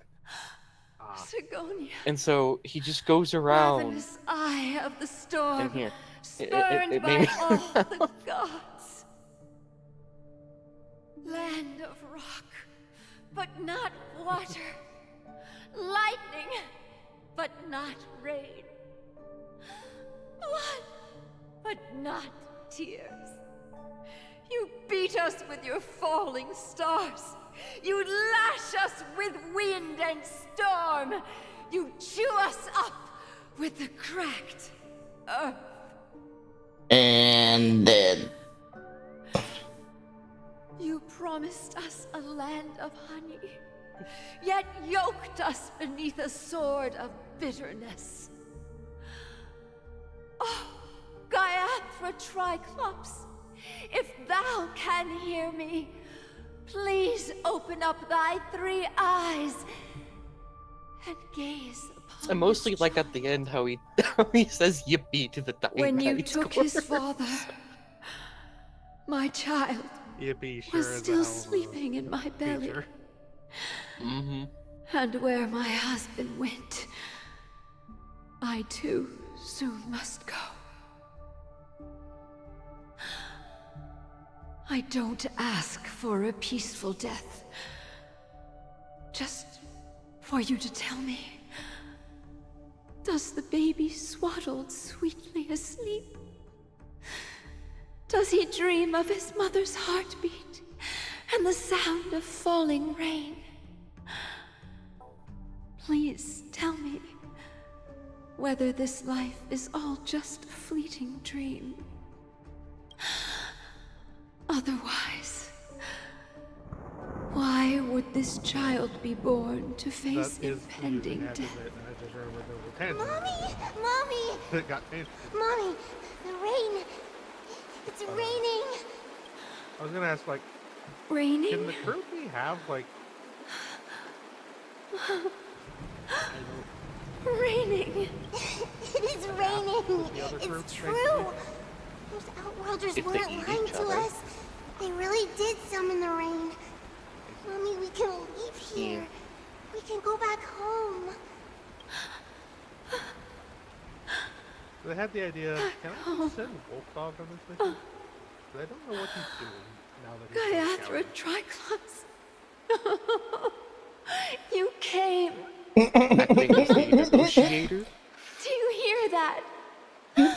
Sigonia. And so he just goes around Ravenous eye of the storm. in here. Spurned It by made me... all the gods. Land of rock, but not water. Lightning, but not rain. blood, but not tears. You beat us with your falling stars. You lash us with wind and storm. You chew us up with the cracked earth. And then... You promised us a land of honey, yet yoked us beneath a sword of bitterness. Oh, Gaiathra Triclops, if thou can hear me, please open up thy 3 eyes and gaze upon I mostly like at the end how he says yippee to the dying when you knight's took corpse. his father, my child Yippee sure was is a still hell of a sleeping in my belly. feature. Mm-hmm. And where my husband went, I too soon must go. I don't ask for a peaceful death. Just for you to tell me, does the baby swaddled sweetly asleep? Does he dream of his mother's heartbeat and the sound of falling rain? Please tell me whether this life is all just a fleeting dream. Otherwise, why would this child be born to face impending death? Mommy! Mommy! It got painful. Mommy! The rain! It's raining! I was gonna ask, like, raining? Can the groupie have, like... Raining! It is raining! It's true! Those Outworlders If they weren't eat lying each to other. us. They really did summon the rain. Mommy, we can leave here. We can go back home. They had the idea, can I just send Wolfdog on this mission? 'Cause I don't know what he's doing now that he's Gaiathra Triclops. You came. Acting as the negotiator. Do you hear that?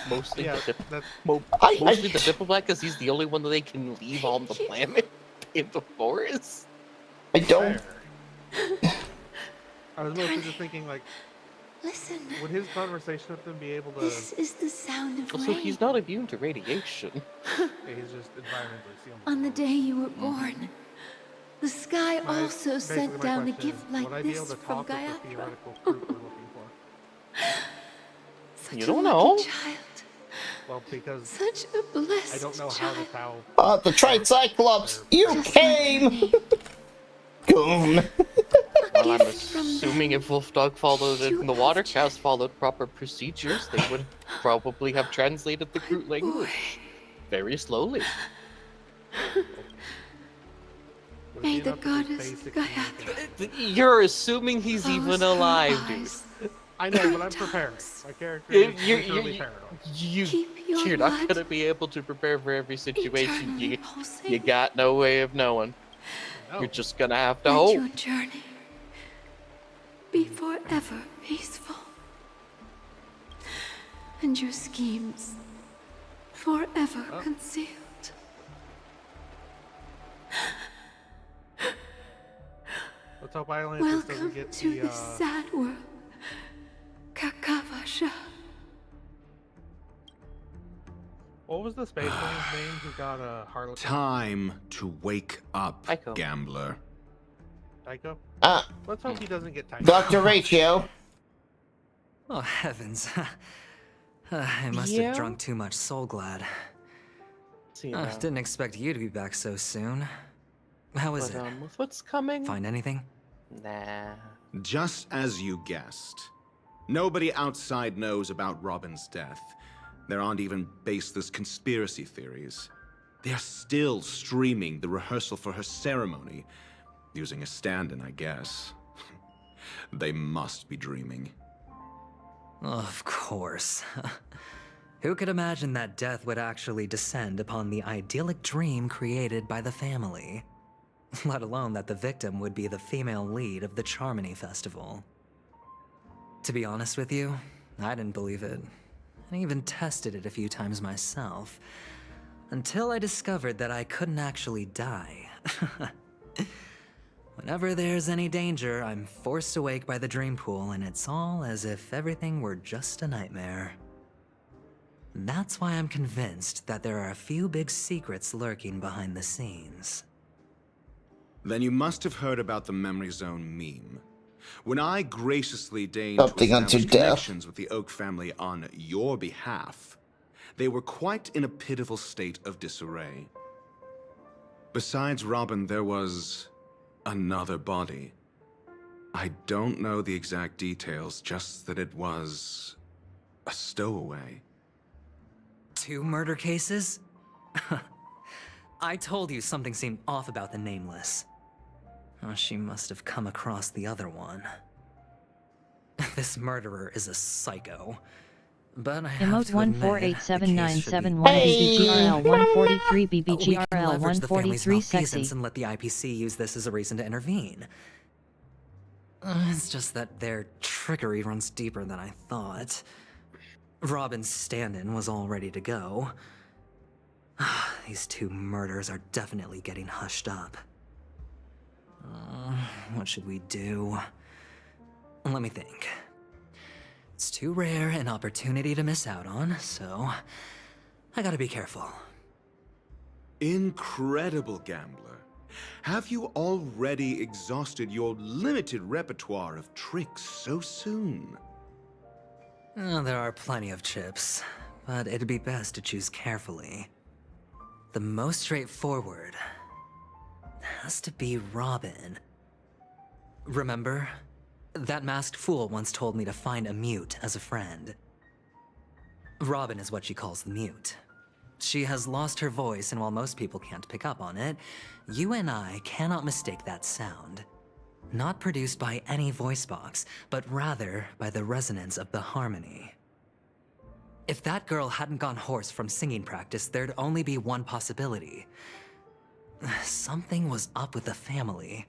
Mostly, Yeah, mostly the diplomat, because he's the only one that they can leave on the planet in the forest. I don't. I was mostly just thinking, like, Listen. would his conversation with them be able to... This is the sound of Also, rain. he's not immune to radiation. Yeah, he's just environmentally sealed. On the day you were born, the sky also basically sent my down a question gift is, like would I be able this to from talk with the Gaiathra. theoretical group we're looking for? You don't know. Child. Well, because Such a blessed I don't know how the cow... The Tricyclops, you came! Goon. Well, I'm assuming if Wolfdog followed it and the water cows followed proper procedures, they would probably have translated the Groot language very slowly. May the goddess Gaiathra. You're assuming he's even alive, dude. I know, but I'm prepared. My character is literally paranoid. You're not gonna be able to prepare for every situation. You got no way of knowing. No. You're just gonna have to Let hope. your journey be forever peaceful, and your schemes forever concealed. Let's hope Atlantis doesn't Welcome get to the, the sad world, Kakavasha. What was the space man's name who got a Harley? Time to wake up, Tycho. gambler. Tycho? Ah, Let's hope he doesn't get Tycho. Dr. Ratio. Oh, heavens. I must Yeah? have drunk too much Soul Glad. Didn't expect you to be back so soon. How is it? With what's coming? Find anything? Nah. Just as you guessed. Nobody outside knows about Robin's death. There aren't even baseless conspiracy theories. They're still streaming the rehearsal for her ceremony, using a stand-in, I guess. They must be dreaming. Of course. Who could imagine that death would actually descend upon the idyllic dream created by the family? Let alone that the victim would be the female lead of the Charmony Festival. To be honest with you, I didn't believe it and even tested it a few times myself, until I discovered that I couldn't actually die. Whenever there's any danger, I'm forced awake by the dream pool, and it's all as if everything were just a nightmare. That's why I'm convinced that there are a few big secrets lurking behind the scenes. Then you must have heard about the Memory Zone meme. When I graciously deigned to Something unto establish death. connections with the Oak family on your behalf, they were quite in a pitiful state of disarray. Besides Robin, there was another body. I don't know the exact details, just that it was a stowaway. 2 murder cases? I told you something seemed off about the Nameless. Oh, she must have come across the other one. This murderer is a psycho. But I have Emote to admit, the case should be 148791 BBGRL 143 We can BBGRL leverage the family's 143 malfeasance sexy. and let the IPC use this as a reason to intervene. It's just that their trickery runs deeper than I thought. Robin's stand-in was all ready to go. These 2 murders are definitely getting hushed up. What should we do? Let me think. It's too rare an opportunity to miss out on, so I gotta be careful. Incredible gambler. Have you already exhausted your limited repertoire of tricks so soon? There are plenty of chips, but it'd be best to choose carefully. The most straightforward has to be Robin. Remember? That masked fool once told me to find a mute as a friend. Robin is what she calls the mute. She has lost her voice, and while most people can't pick up on it, you and I cannot mistake that sound. Not produced by any voice box, but rather by the resonance of the harmony. If that girl hadn't gone hoarse from singing practice, there'd only be one possibility. Something was up with the family.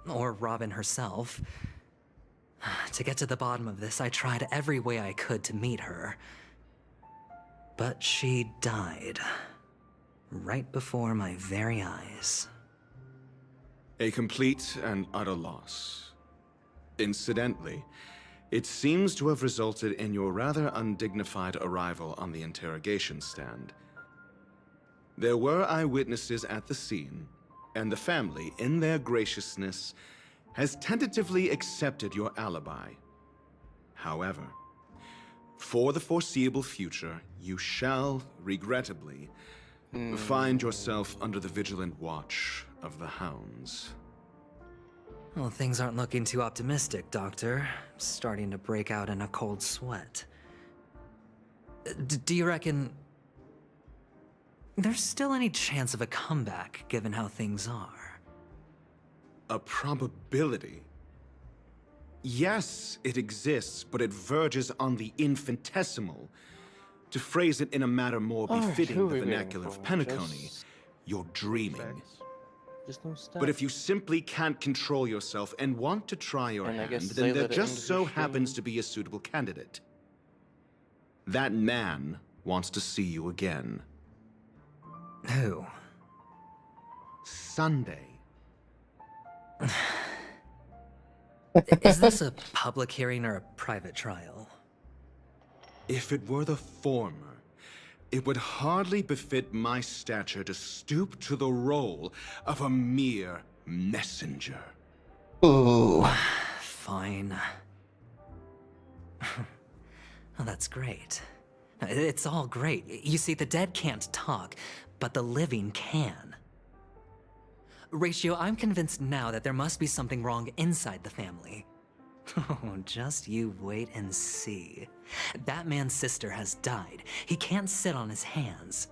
Or Robin herself. To get to the bottom of this, I tried every way I could to meet her. But she died. Right before my very eyes. A complete and utter loss. Incidentally, it seems to have resulted in your rather undignified arrival on the interrogation stand. There were eyewitnesses at the scene, and the family, in their graciousness, has tentatively accepted your alibi. However, for the foreseeable future, you shall, regrettably, find yourself under the vigilant watch of the hounds. Well, things aren't looking too optimistic, Doctor. I'm starting to break out in a cold sweat. Do you reckon there's still any chance of a comeback, given how things are? A probability? Yes, it exists, but it verges on the infinitesimal. To phrase it in a manner more befitting the vernacular of Penacony, you're dreaming. But if you simply can't control yourself and want to try your hand, then there just so happens to be a suitable candidate. That man wants to see you again. Who? Sunday. Is this a public hearing or a private trial? If it were the former, it would hardly befit my stature to stoop to the role of a mere messenger. Ooh. Fine. Oh, that's great. It's all great. You see, the dead can't talk, but the living can. Ratio, I'm convinced now that there must be something wrong inside the family. Oh, just you wait and see. That man's sister has died. He can't sit on his hands.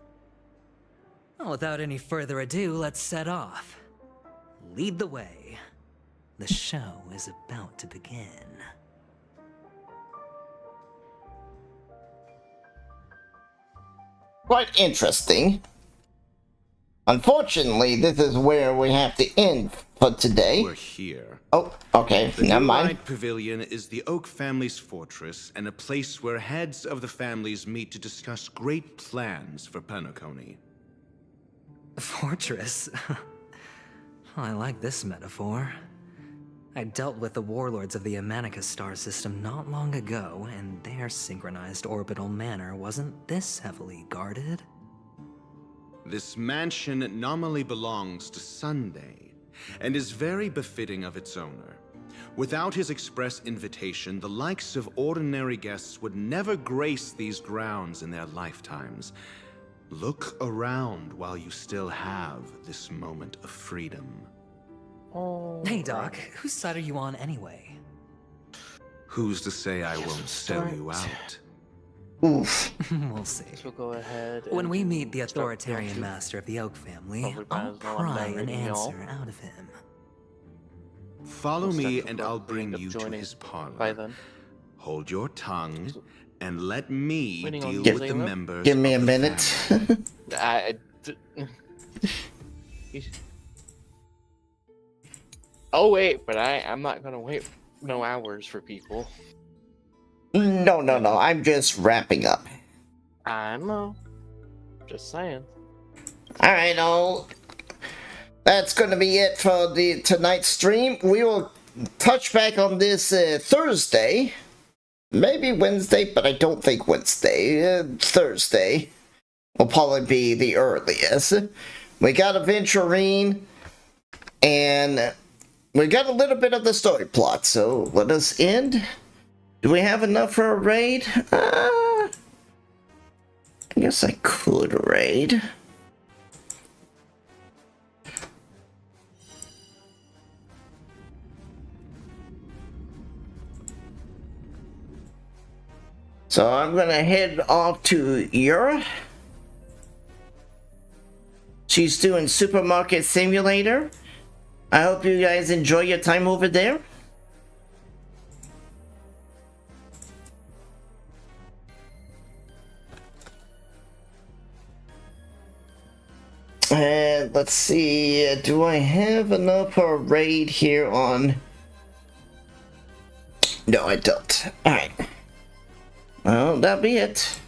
Well, without any further ado, let's set off. Lead the way. The show is about to begin. Quite interesting. Unfortunately, this is where we have to end for today. We're here. Oh, okay, The never New mind. Light Pavilion is the Oak family's fortress and a place where heads of the families meet to discuss great plans for Penacony. Fortress? I like this metaphor. I dealt with the warlords of the Amanicus star system not long ago, and their synchronized orbital manor wasn't this heavily guarded. This mansion nominally belongs to Sunday, and is very befitting of its owner. Without his express invitation, the likes of ordinary guests would never grace these grounds in their lifetimes. Look around while you still have this moment of freedom. Hey, Doc, whose side are you on anyway? Who's to say I won't sell you out? Oof. We'll see. So go ahead. When we meet the authoritarian master of the Oak family, I'll pry an answer out of him. Follow me and I'll bring you to his parlor. By then. Hold your tongue and let me deal Give- with the members. Give me a of the minute. family. Oh wait, but I'm not gonna wait no hours for people. No, I'm just wrapping up. I know. Just saying. Alright, that's gonna be it for the tonight's stream. We will touch back on this Thursday. Maybe Wednesday, but I don't think Wednesday. Thursday will probably be the earliest. We got Aventurine, and we got a little bit of the story plot, so let us end. Do we have enough for a raid? I guess I could raid. So I'm gonna head off to Yura. She's doing Supermarket Simulator. I hope you guys enjoy your time over there. And let's see, do I have enough for a raid here on... No, I don't. Alright. Well, that'll be it.